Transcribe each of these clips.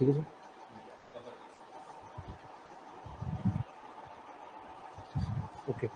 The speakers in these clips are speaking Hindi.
ठीक है सर। ओके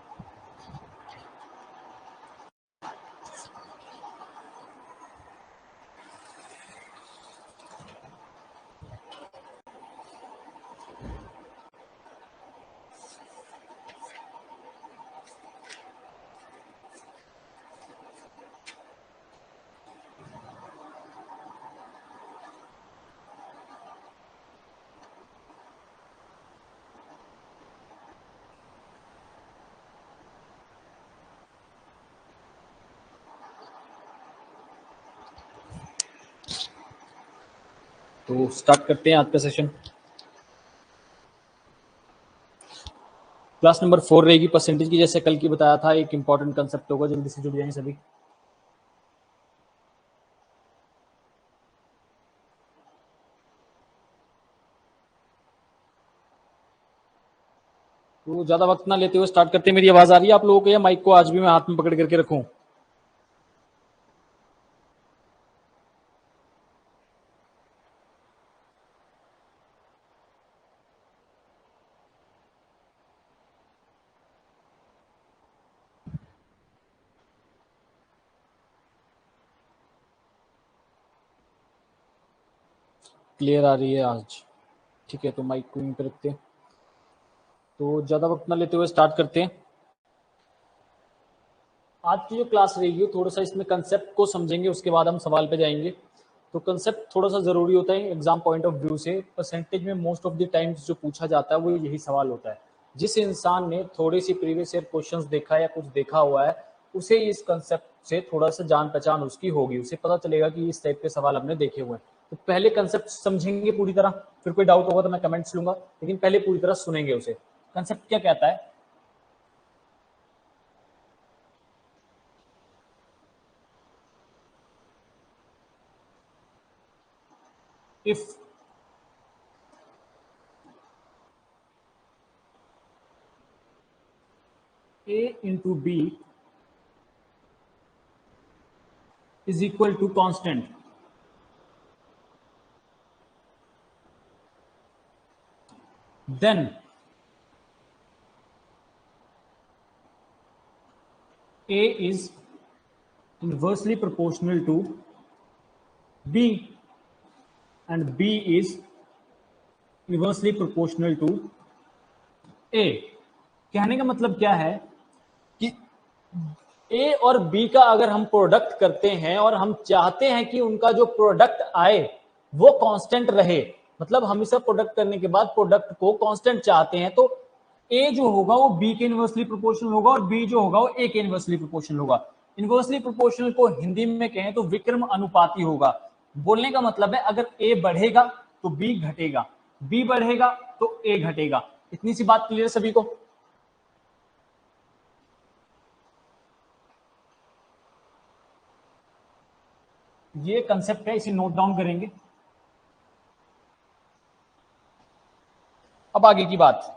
तो स्टार्ट करते हैं आज का सेशन। क्लास नंबर 4 रहेगी परसेंटेज की, जैसे कल की बताया था। एक इंपॉर्टेंट कंसेप्ट होगा, जल्दी से जुड़ जाएंगे सभी। तो ज्यादा वक्त ना लेते हुए स्टार्ट करते हैं। मेरी आवाज आ रही है आप लोगों को, या माइक को आज भी मैं हाथ में पकड़ करके रखूं? क्लियर आ रही है आज? ठीक है, तो माइक को यहीं पे रखते हैं। तो ज्यादा वक्त ना लेते हुए स्टार्ट करते हैं। आज की जो क्लास रहेगी थोड़ा सा इसमें कंसेप्ट को समझेंगे, उसके बाद हम सवाल पे जाएंगे। तो कंसेप्ट थोड़ा सा जरूरी होता है एग्जाम पॉइंट ऑफ व्यू से। परसेंटेज में मोस्ट ऑफ द टाइम्स जो पूछा जाता है वो यही सवाल होता है। जिस इंसान ने थोड़ी सी प्रीवियस ईयर क्वेश्चंस देखा है या कुछ देखा हुआ है, उसे इस कंसेप्ट से थोड़ा सा जान पहचान उसकी होगी, उसे पता चलेगा कि इस टाइप के सवाल हमने देखे हुए हैं। तो पहले कंसेप्ट समझेंगे पूरी तरह, फिर कोई डाउट होगा तो मैं कमेंट्स लूंगा, लेकिन पहले पूरी तरह सुनेंगे उसे। कंसेप्ट क्या कहता है? If A into B is equal to constant, then A is inversely proportional to B and B is inversely proportional to A। कहने का मतलब क्या है कि A और B का अगर हम प्रोडक्ट करते हैं और हम चाहते हैं कि उनका जो प्रोडक्ट आए वो कांस्टेंट रहे, मतलब हम इसे प्रोडक्ट करने के बाद प्रोडक्ट को कांस्टेंट चाहते हैं, तो A जो होगा वो B के इनवर्सली प्रोपोर्शनल होगा और B जो होगा वो A के इनवर्सली प्रोपोर्शनल होगा। इनवर्सली प्रोपोर्शनल को हिंदी में कहें तो विक्रम अनुपाती होगा। बोलने का मतलब है अगर A बढ़ेगा तो B घटेगा, B बढ़ेगा तो A घटेगा। इतनी सी बात क्लियर सभी को? ये कंसेप्ट है, इसे नोट डाउन करेंगे। अब आगे की बात,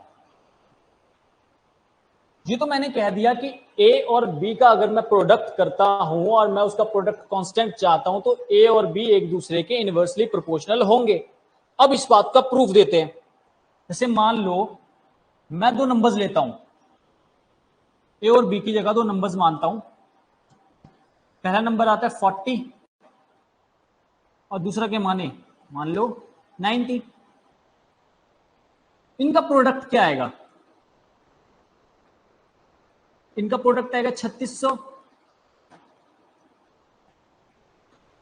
ये तो मैंने कह दिया कि ए और बी का अगर मैं प्रोडक्ट करता हूं और मैं उसका प्रोडक्ट कांस्टेंट चाहता हूं तो ए और बी एक दूसरे के इनवर्सली प्रोपोर्शनल होंगे। अब इस बात का प्रूफ देते हैं। जैसे मान लो मैं दो नंबर्स लेता हूं, ए और बी की जगह दो नंबर्स मानता हूं। पहला नंबर आता है 40 और दूसरा क्या माने, मान लो 90। इनका प्रोडक्ट क्या आएगा? इनका प्रोडक्ट आएगा 3600।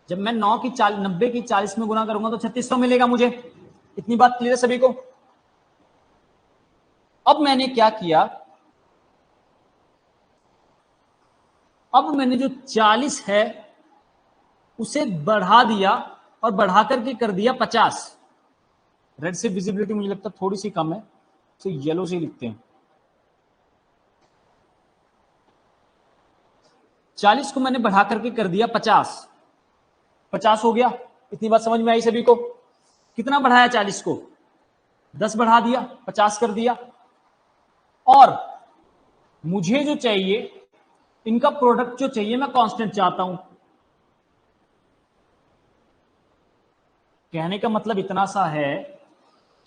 जब मैं 9 की 90 की 40 में गुना करूंगा तो 3600 मिलेगा मुझे। इतनी बात क्लियर है सभी को? अब मैंने क्या किया, अब मैंने जो 40 है उसे बढ़ा दिया और बढ़ा करके कर दिया 50। रेड से विजिबिलिटी मुझे लगता है थोड़ी सी कम है, तो येलो से लिखते हैं। 40 को मैंने बढ़ा करके कर दिया 50, 50 हो गया। इतनी बात समझ में आई सभी को? कितना बढ़ाया 40 को? 10 बढ़ा दिया, 50 कर दिया। और मुझे जो चाहिए, इनका प्रोडक्ट जो चाहिए मैं कांस्टेंट चाहता हूं। कहने का मतलब इतना सा है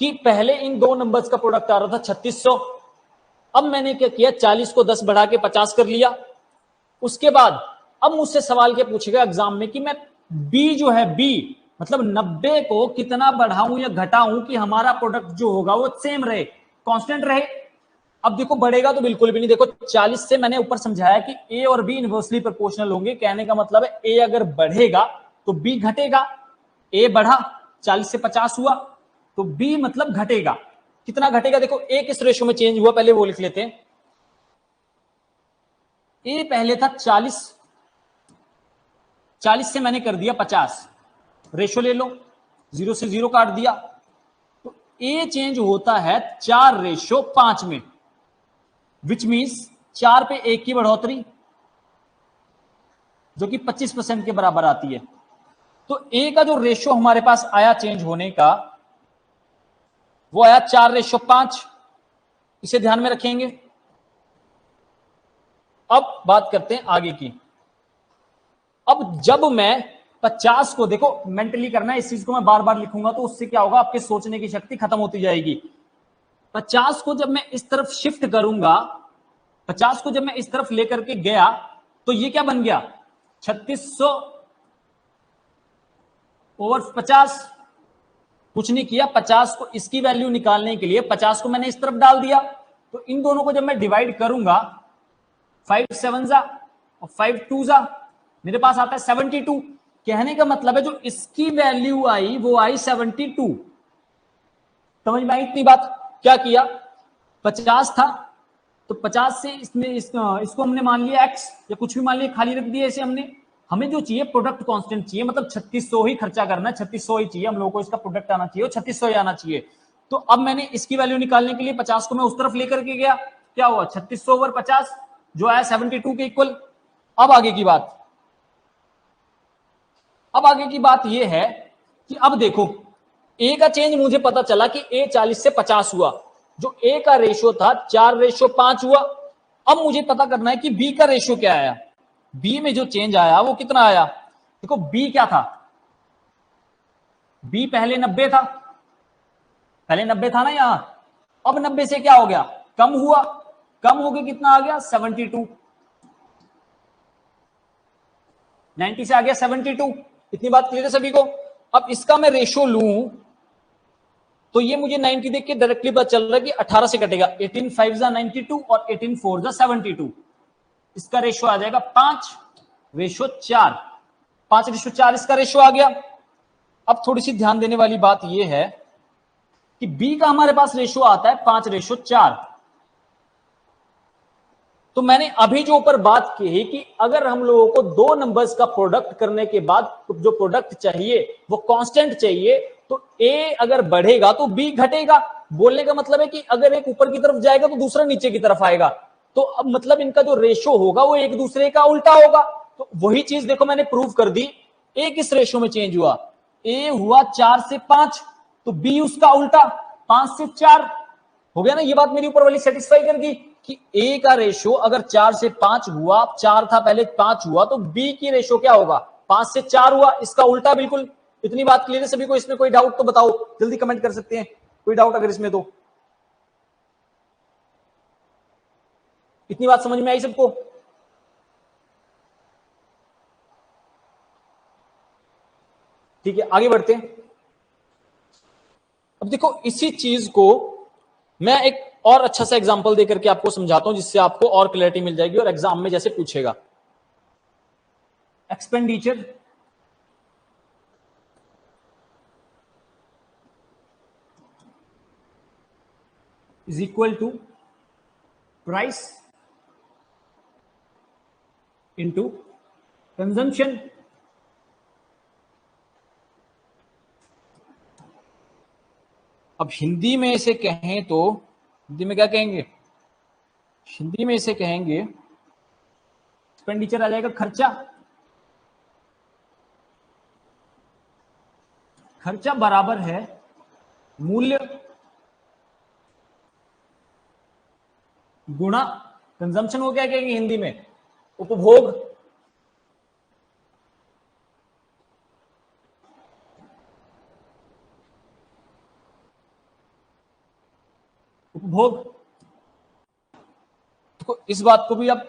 कि पहले इन दो नंबर्स का प्रोडक्ट आ रहा था 3600, अब मैंने क्या किया 40 को 10 बढ़ा के 50 कर लिया। उसके बाद अब मुझसे सवाल क्या पूछेगा एग्जाम में कि मैं बी जो है बी मतलब 90 को कितना बढ़ाऊं या घटाऊं कि हमारा प्रोडक्ट जो होगा वो सेम रहे, कांस्टेंट रहे। अब देखो बढ़ेगा तो बिल्कुल भी नहीं, देखो 40 से मैंने ऊपर समझाया कि ए और बी इनवर्सली प्रोपोर्शनल होंगे। कहने का मतलब है ए अगर बढ़ेगा तो बी घटेगा। ए बढ़ा 40 से 50 हुआ तो बी मतलब घटेगा। कितना घटेगा देखो, ए किस रेशो में चेंज हुआ पहले वो लिख लेते हैं। ए पहले था 40, 40 से मैंने कर दिया 50, रेशो ले लो, 0 से 0 काट दिया, तो ए चेंज होता है 4:5 में, विच मीन्स 4 पे 1 की बढ़ोतरी जो कि 25% के बराबर आती है। तो ए का जो रेशो हमारे पास आया चेंज होने का वो आया 4:5, इसे ध्यान में रखेंगे। अब बात करते हैं आगे की। अब जब मैं 50 को, देखो मेंटली करना है इस चीज को, मैं बार बार लिखूंगा तो उससे क्या होगा, आपके सोचने की शक्ति खत्म होती जाएगी। 50 को जब मैं इस तरफ शिफ्ट करूंगा, 50 को जब मैं इस तरफ लेकर के गया तो ये क्या बन गया 3600 ओवर 50। कुछ नहीं किया, 50 को इसकी वैल्यू निकालने के लिए 50 को मैंने इस तरफ डाल दिया, तो इन दोनों को जब मैं डिवाइड करूंगा 5 7 जा और 5 2 जा, मेरे पास आता है 72। कहने का मतलब है जो इसकी वैल्यू आई वो आई 72। समझ में आई इतनी बात? क्या किया, 50 था तो 50 से इसको हमने मान लिया x या कुछ भी मान लिया, खाली रख दिया इसे हमने। हमें जो चाहिए प्रोडक्ट कांस्टेंट चाहिए, मतलब 3600 ही खर्चा करना है, 3600 ही चाहिए हम लोगों को, इसका प्रोडक्ट आना चाहिए और 3600 ही आना चाहिए। तो अब मैंने इसकी वैल्यू निकालने के लिए 50 को मैं उस तरफ लेकर के गया, क्या हुआ 3600 ओवर 50 जो आया 72 के इक्वल। अब आगे की बात, अब आगे की बात यह है कि अब देखो ए का चेंज मुझे पता चला कि ए 40 से 50 हुआ, जो ए का रेशियो था 4:5 हुआ। अब मुझे पता करना है कि बी का रेशियो क्या आया। बी में जो चेंज आया वो कितना आया, देखो बी क्या था, बी पहले 90 था, पहले 90 था ना यहां, अब 90 से क्या हो गया, कम हुआ, कम हो गया कितना आ गया 72, 90 से आ गया 72। इतनी बात क्लियर है सभी को? अब इसका मैं रेशियो लूं तो ये मुझे 90 देख के डायरेक्टली पता चल रहा है कि 18 से कटेगा, 18 5 जा 92 और 18 4 जा 72। इसका रेशियो आ जाएगा 5:4, 5:4 इसका रेशियो आ गया। अब थोड़ी सी ध्यान देने वाली बात यह है कि बी का हमारे पास रेशियो आता है 5:4। तो मैंने अभी जो ऊपर बात की है कि अगर हम लोगों को दो नंबर्स का प्रोडक्ट करने के बाद जो प्रोडक्ट चाहिए वो कांस्टेंट चाहिए, तो ए अगर बढ़ेगा तो बी घटेगा। बोलने का मतलब है कि अगर एक ऊपर की तरफ जाएगा तो दूसरा नीचे की तरफ आएगा, तो अब मतलब इनका जो रेशो होगा वो एक दूसरे का उल्टा होगा। तो वही चीज देखो मैंने प्रूव कर दी। ए किस रेशो में चेंज हुआ, ए हुआ 4 से 5, तो बी उसका उल्टा 5 से 4 हो गया ना। ये बात मेरी ऊपर वाली सेटिस्फाई कर दी कि ए का रेशो अगर 4 से 5 हुआ, 4 था पहले 5 हुआ, तो बी की रेशो क्या होगा 5 से 4 हुआ, इसका उल्टा बिल्कुल। इतनी बात क्लियर है सभी को? इसमें कोई डाउट तो बताओ, जल्दी कमेंट कर सकते हैं कोई डाउट अगर इसमें तो। इतनी बात समझ में आई सबको? ठीक है आगे बढ़ते हैं। अब देखो इसी चीज को मैं एक और अच्छा सा एग्जांपल देकर के आपको समझाता हूं जिससे आपको और क्लैरिटी मिल जाएगी और एग्जाम में जैसे पूछेगा। Expenditure is equal to price into consumption। अब हिंदी में इसे कहें तो हिंदी में क्या कहेंगे, हिंदी में इसे कहेंगे एक्सपेंडिचर आ जाएगा खर्चा। खर्चा बराबर है मूल्य गुणा कंजम्पशन को क्या कहेंगे हिंदी में, उपभोग। उपभोग। तो इस बात को भी आप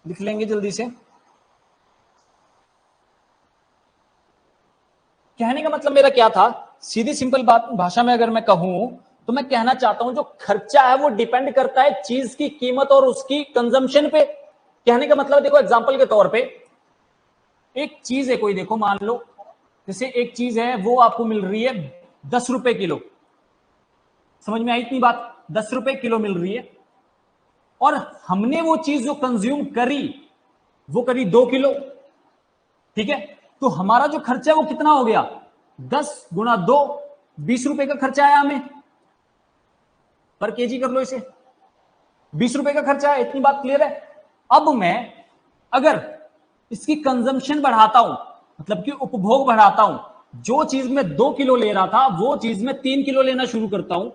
लिख लेंगे जल्दी से। कहने का मतलब मेरा क्या था, सीधी सिंपल बात भाषा में अगर मैं कहूं तो मैं कहना चाहता हूं जो खर्चा है वो डिपेंड करता है चीज की कीमत और उसकी कंजम्पशन पे। कहने का मतलब देखो एग्जांपल के तौर पे एक चीज है कोई, देखो मान लो जैसे एक चीज है वो आपको मिल रही है 10 रुपए किलो, समझ में आई इतनी बात, 10 रुपए किलो मिल रही है, और हमने वो चीज जो कंज्यूम करी वो करी 2 किलो, ठीक है, तो हमारा जो खर्चा है वो कितना हो गया, 10 गुणा 2, 20 रुपए का खर्चा आया हमें, पर केजी कर लो इसे, 20 रुपए का खर्चा है, इतनी बात क्लियर है। अब मैं अगर इसकी कंजम्पशन बढ़ाता हूं, मतलब कि उपभोग बढ़ाता हूं, जो चीज में 2 किलो ले रहा था वो चीज में 3 किलो लेना शुरू करता हूं,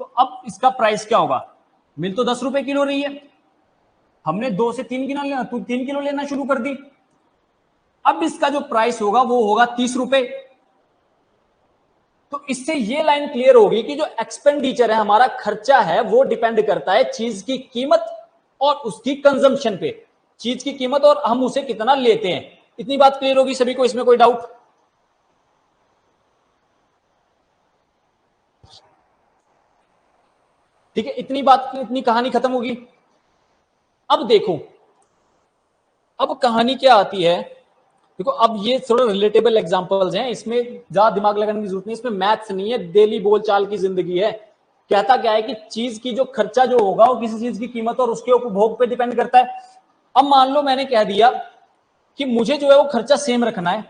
तो अब इसका प्राइस क्या होगा, मिल तो 10 रुपए किलो रही है, हमने 2 से 3 किलो लेना, तो 3 किलो लेना शुरू कर दी, अब इसका जो प्राइस होगा वो होगा 30 रुपए। तो इससे ये लाइन क्लियर होगी कि जो एक्सपेंडिचर है, हमारा खर्चा है, वो डिपेंड करता है चीज की कीमत और उसकी कंजम्पशन पे, चीज की कीमत और हम उसे कितना लेते हैं। इतनी बात क्लियर होगी सभी को, इसमें कोई डाउट? ठीक है, इतनी बात, इतनी कहानी खत्म होगी। अब देखो, अब कहानी क्या आती है, देखो अब ये थोड़ा रिलेटेबल एग्जांपल्स हैं, इसमें ज्यादा दिमाग लगाने की जरूरत नहीं, इसमें मैथ्स नहीं है, डेली बोलचाल की जिंदगी है। कहता क्या है कि चीज की जो खर्चा जो होगा वो किसी चीज की कीमत और उसके उपभोग पे डिपेंड करता है। अब मान लो मैंने कह दिया कि मुझे जो है वो खर्चा सेम रखना है,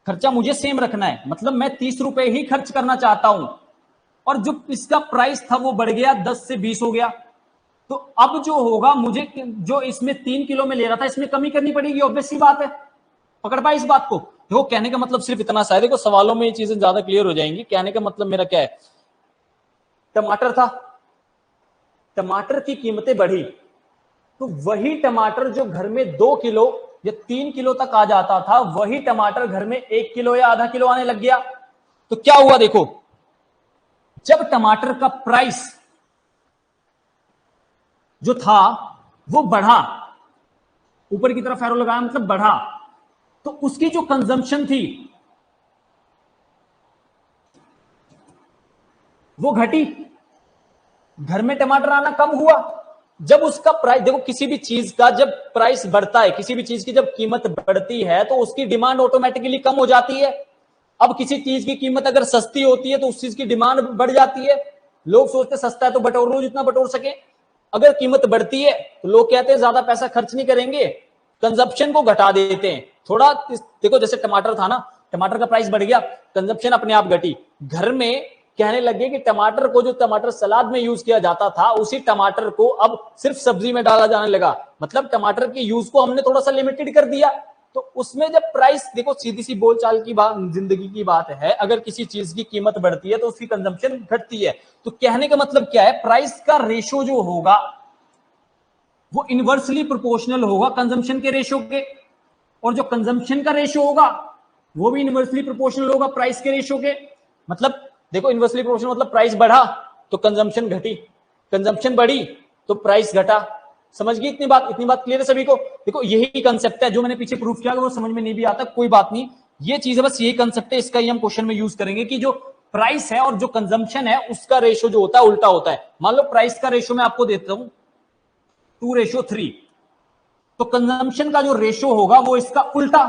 खर्चा मुझे सेम रखना है, मतलब मैं 30 रुपए ही खर्च करना चाहता हूं, और जो इसका प्राइस था वो बढ़ गया 10 से 20 हो गया, तो अब जो होगा मुझे जो इसमें 3 किलो में ले रहा था इसमें कमी करनी पड़ेगी, ऑब्वियस सी बात है। पकड़ पाई इस बात को? देखो कहने का मतलब सिर्फ इतना सा है, देखो सवालों में ये चीजें ज्यादा क्लियर हो जाएंगी। कहने का मतलब मेरा क्या है, टमाटर था, टमाटर की कीमतें बढ़ी, तो वही टमाटर जो घर में 2 किलो या 3 किलो तक आ जाता था, वही टमाटर घर में 1 किलो या आधा किलो आने लग गया। तो क्या हुआ, देखो जब टमाटर का प्राइस जो था वो बढ़ा, ऊपर की तरफ एरो लगाया मतलब बढ़ा, तो उसकी जो कंजम्पशन थी वो घटी, घर में टमाटर आना कम हुआ। जब उसका प्राइस, देखो किसी भी चीज का जब प्राइस बढ़ता है, किसी भी चीज की जब कीमत बढ़ती है तो उसकी डिमांड ऑटोमेटिकली कम हो जाती है। अब किसी चीज की कीमत अगर सस्ती होती है तो उस चीज की डिमांड बढ़ जाती है, लोग सोचते सस्ता है तो बटोर लो जितना बटोर सके। अगर कीमत बढ़ती है तो लोग कहते हैं ज्यादा पैसा खर्च नहीं करेंगे, कंजप्शन को घटा देते हैं थोड़ा। देखो जैसे टमाटर था ना, टमाटर का प्राइस बढ़ गया, कंजप्शन अपने आप घटी, घर में कहने लगे कि टमाटर को जो टमाटर सलाद में यूज किया जाता था उसी टमाटर को अब सिर्फ सब्जी में डाला जाने लगा, मतलब टमाटर के यूज को हमने थोड़ा सा लिमिटेड कर दिया। तो उसमें जब प्राइस, देखो सीधी सी बोलचाल की बात, जिंदगी की बात है, अगर किसी चीज की कीमत बढ़ती है तो उसकी कंजम्पशन घटती है। तो कहने का मतलब क्या है, प्राइस का रेशो जो होगा वो इनवर्सली प्रोपोर्शनल होगा कंजम्पशन के रेशो के, और जो कंजम्पशन का रेशो होगा वो भी इनवर्सली प्रोपोर्शनल होगा प्राइस के रेशो के। मतलब देखो इनवर्सली प्रोपोर्शनल मतलब प्राइस बढ़ा तो कंजम्पशन घटी, कंजम्पशन बढ़ी तो प्राइस घटा। समझ गई इतनी बात? इतनी बात क्लियर है सभी को? देखो यही कंसेप्ट है जो मैंने पीछे प्रूफ किया, वो समझ में नहीं भी आता कोई बात नहीं, ये चीज है, बस यही कंसेप्ट है, इसका ही हम क्वेश्चन में यूज करेंगे कि जो प्राइस है और जो कंजम्पशन है उसका रेशो जो होता है उल्टा होता है। मान लो प्राइस का रेशो मैं आपको देता हूं 2:3, तो कंजम्पशन का जो रेशो होगा वो इसका उल्टा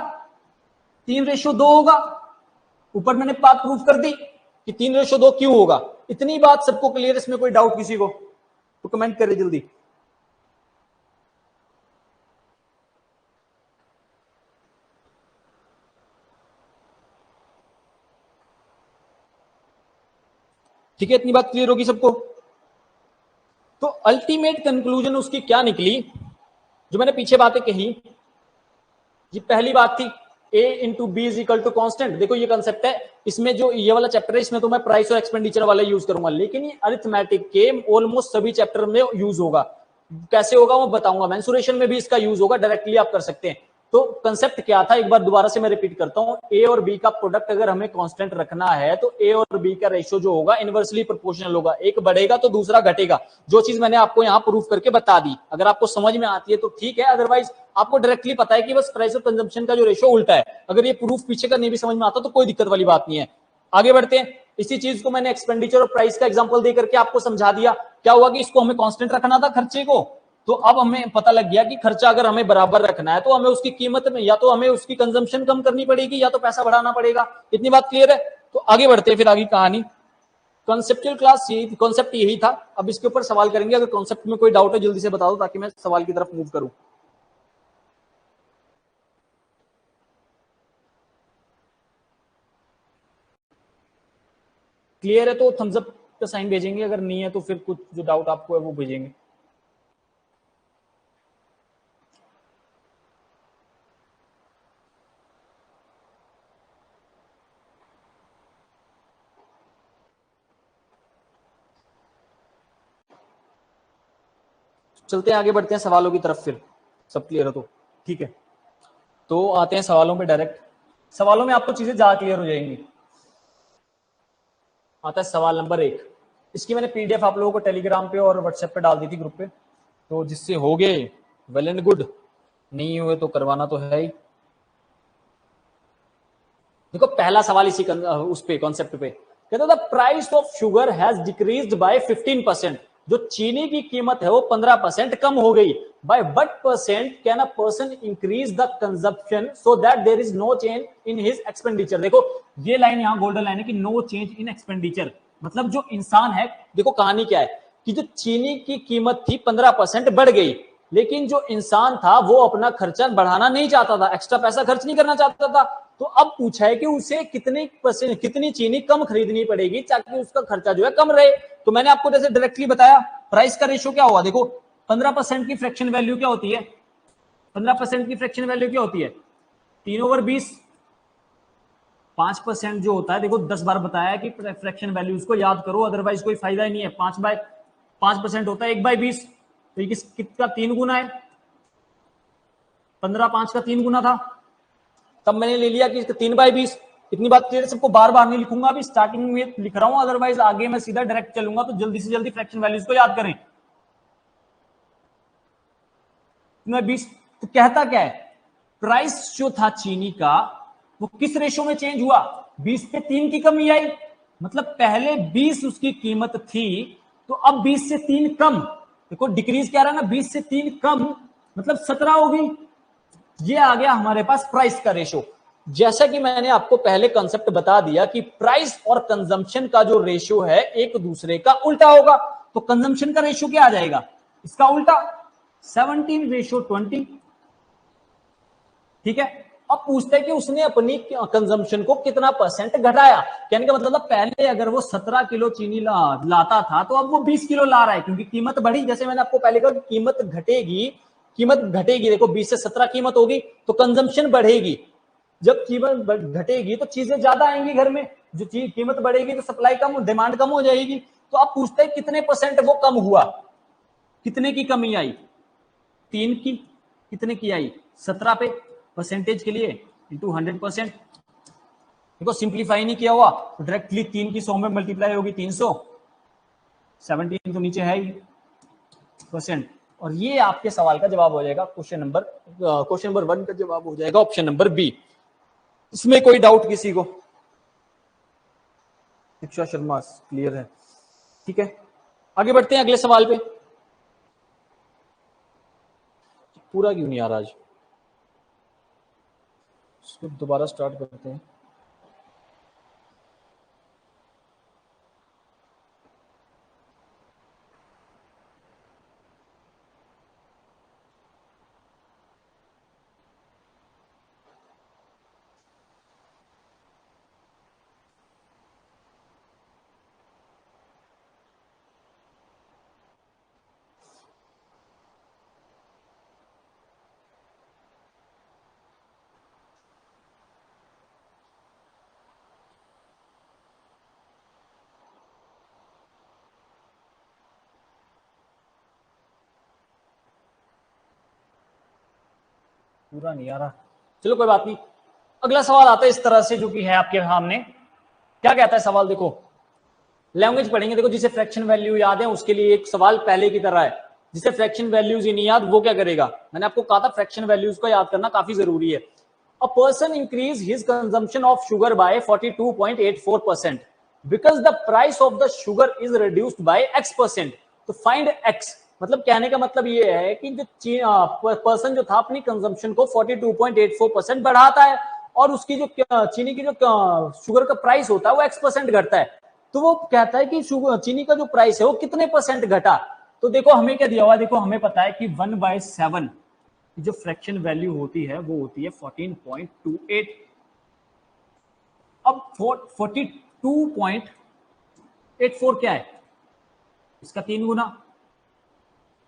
3:2 होगा। ऊपर मैंने बात प्रूफ कर दी कि 3:2 क्यों होगा। इतनी बात सबको क्लियर? इसमें कोई डाउट किसी को तो कमेंट करें जल्दी। ठीक है, इतनी बात क्लियर होगी सबको? तो अल्टीमेट कंक्लूजन उसकी क्या निकली, जो मैंने पीछे बातें कही, ये पहली बात थी A into B is equal to constant. देखो ये कंसेप्ट है, इसमें जो ये वाला चैप्टर है इसमें तो मैं प्राइस और एक्सपेंडिचर वाला यूज करूंगा, लेकिन ये अरिथमेटिक के ऑलमोस्ट सभी चैप्टर में यूज होगा। कैसे होगा वो बताऊंगा, मेंसुरेशन में भी इसका यूज होगा, डायरेक्टली आप कर सकते हैं। तो कंसेप्ट क्या था, एक बार दोबारा से मैं रिपीट करता हूं, ए और बी का प्रोडक्ट अगर हमें कांस्टेंट रखना है तो ए और बी का रेशियो जो होगा इनवर्सली प्रोपोर्शनल होगा, एक बढ़ेगा तो दूसरा घटेगा। जो चीज मैंने आपको यहां प्रूफ करके बता दी, अगर आपको समझ में आती है तो ठीक है, अदरवाइज आपको डायरेक्टली पता है कि बस प्राइस और कंजम्पशन का जो रेशियो उल्टा है। अगर ये प्रूफ पीछे का नहीं भी समझ में आता तो कोई दिक्कत वाली बात नहीं है। आगे बढ़ते हैं। इसी चीज को मैंने एक्सपेंडिचर और प्राइस का एग्जांपल देकर के आपको समझा दिया। क्या हुआ कि इसको हमें कांस्टेंट रखना था खर्चे को, तो अब हमें पता लग गया कि खर्चा अगर हमें बराबर रखना है तो हमें उसकी कीमत में या तो हमें उसकी कंजम्पशन कम करनी पड़ेगी या तो पैसा बढ़ाना पड़ेगा। इतनी बात क्लियर है? तो आगे बढ़ते हैं फिर आगे कहानी। कॉन्सेप्चुअल क्लास यही, कॉन्सेप्ट यही था। अब इसके ऊपर सवाल करेंगे, अगर कॉन्सेप्ट में कोई डाउट है जल्दी से बता दो ताकि मैं सवाल की तरफ मूव करूं। क्लियर है तो थम्स अप का साइन भेजेंगे, अगर नहीं है तो फिर कुछ जो डाउट आपको है वो भेजेंगे। चलते हैं आगे बढ़ते हैं सवालों की तरफ फिर। सब क्लियर है तो ठीक है, तो आते हैं सवालों पे डायरेक्ट। सवालों में आपको चीजें ज्यादा क्लियर हो जाएंगी। आता है सवाल नंबर 1। इसकी मैंने पीडीएफ आप लोगों को टेलीग्राम पे और व्हाट्सएप पे डाल दी थी ग्रुप पे, तो जिससे हो गए वेल एंड गुड, नहीं हुए तो करवाना तो है ही। देखो पहला सवाल इसी उस पे कॉन्सेप्ट पे कहता था, price of sugar has decreased bye 15%। जो चीनी की कीमत है वो 15% कम हो गई। By what percent can a person increase the consumption so that there is no change in his expenditure. देखो ये लाइन यहां गोल्डन लाइन है कि नो चेंज इन एक्सपेंडिचर, मतलब जो इंसान है, देखो कहानी क्या है कि जो चीनी की कीमत थी 15% बढ़ गई, लेकिन जो इंसान था वो अपना खर्चा बढ़ाना नहीं चाहता था, एक्स्ट्रा पैसा खर्च नहीं करना चाहता था। तो अब पूछा है कि उसे कितनी परसेंट, कितनी चीनी कम खरीदनी पड़ेगी ताकि उसका खर्चा जो है कम रहे। तो मैंने आपको जैसे डायरेक्टली बताया, प्राइस का रेशियो क्या हुआ, देखो 15% की फ्रैक्शन वैल्यू क्या होती है, 15% की फ्रैक्शन वैल्यू क्या होती है, 3/20। 5% जो होता है, देखो 10 बार बताया कि फ्रैक्शन वैल्यू उसको याद करो, अदरवाइज कोई फायदा ही नहीं है। 5% होता है 1/20, तो ये किसका 3 गुना है, 15 5 का 3 गुना था, तब मैंने ले लिया कि 3/20। इतनी बात क्लियर, सबको बार बार नहीं लिखूंगा, अभी स्टार्टिंग में लिख रहा हूं, अदरवाइज आगे मैं सीधा डायरेक्ट चलूंगा, तो जल्दी से जल्दी फ्रैक्शन वैल्यूज को याद करें। 20, तो कहता क्या है, प्राइस जो था चीनी का वो किस रेशो में चेंज हुआ, 20 पे 3 की कमी आई, मतलब पहले 20 उसकी कीमत थी, तो अब 20 से 3 कम, देखो डिक्रीज क्या रहा ना, 20 से 3 कम मतलब 17 हो गई। ये आ गया हमारे पास प्राइस का रेशो। जैसा कि मैंने आपको पहले कंसेप्ट बता दिया कि प्राइस और कंजम्पशन का जो रेशियो है एक दूसरे का उल्टा होगा, तो कंजम्पशन का रेशियो क्या आ जाएगा, इसका उल्टा, 17:20। ठीक है। अब पूछते हैं कि उसने अपनी कंजम्पशन को कितना परसेंट घटाया। कहने का मतलब पहले अगर वो 17 किलो चीनी लाता था तो अब वो 20 किलो ला रहा है, क्योंकि कीमत बढ़ी। जैसे मैंने आपको पहले कहा कि कीमत घटेगी, कीमत घटेगी, देखो 20 से 17 कीमत होगी तो कंजम्पशन बढ़ेगी। जब कीमत घटेगी तो चीजें ज्यादा आएंगी घर में, जो चीज कीमत बढ़ेगी तो सप्लाई कम, डिमांड कम हो जाएगी। तो अब पूछते हैं कितने परसेंट वो कम हुआ, कितने की कमी आई, 3 की, कितने की आई, 17 पे, परसेंटेज के लिए इंटू 100%। देखो सिंप्लीफाई नहीं किया हुआ तो डायरेक्टली 3 की 100 में मल्टीप्लाई होगी 300, 17 तो नीचे है ही परसेंट, और ये आपके सवाल का जवाब हो जाएगा। क्वेश्चन नंबर 1 का जवाब हो जाएगा ऑप्शन नंबर बी। इसमें कोई डाउट किसी को? शिक्षा शर्मा क्लियर है, ठीक है। आगे बढ़ते हैं अगले सवाल पे। पूरा क्यों नहीं आ रहा आज, इसको दोबारा स्टार्ट करते हैं। पूरा नहीं आ रहा, चलो कोई बात नहीं। अगला सवाल आता है इस तरह से, जो कि है आपके सामने। क्या कहता है सवाल, देखो लैंग्वेज पढ़ेंगे। देखो जिसे फ्रैक्शन वैल्यू याद है उसके लिए एक सवाल पहले की तरह है, जिसे फ्रैक्शन वैल्यूज ही नहीं याद वो क्या करेगा। मैंने आपको कहा था फ्रैक्शन वैल्यूज को याद करना काफी जरूरी है। अ person increase his consumption of sugar bye 42.84% because the price of the sugar is reduced by x%। तो फाइंड x, मतलब कहने का मतलब ये है कि जो पर्सन जो था अपनी कंजम्पशन को 42.84% बढ़ाता है और उसकी जो चीनी की जो शुगर का प्राइस होता है वो x% घटता है। तो वो कहता है कि चीनी का जो प्राइस है वो कितने परसेंट घटा। तो देखो हमें क्या दिया हुआ है, देखो हमें पता है कि 1/7 जो फ्रैक्शन वैल्यू होती है वो होती है 14.28। अब 42.84 क्या है, इसका 3 गुना।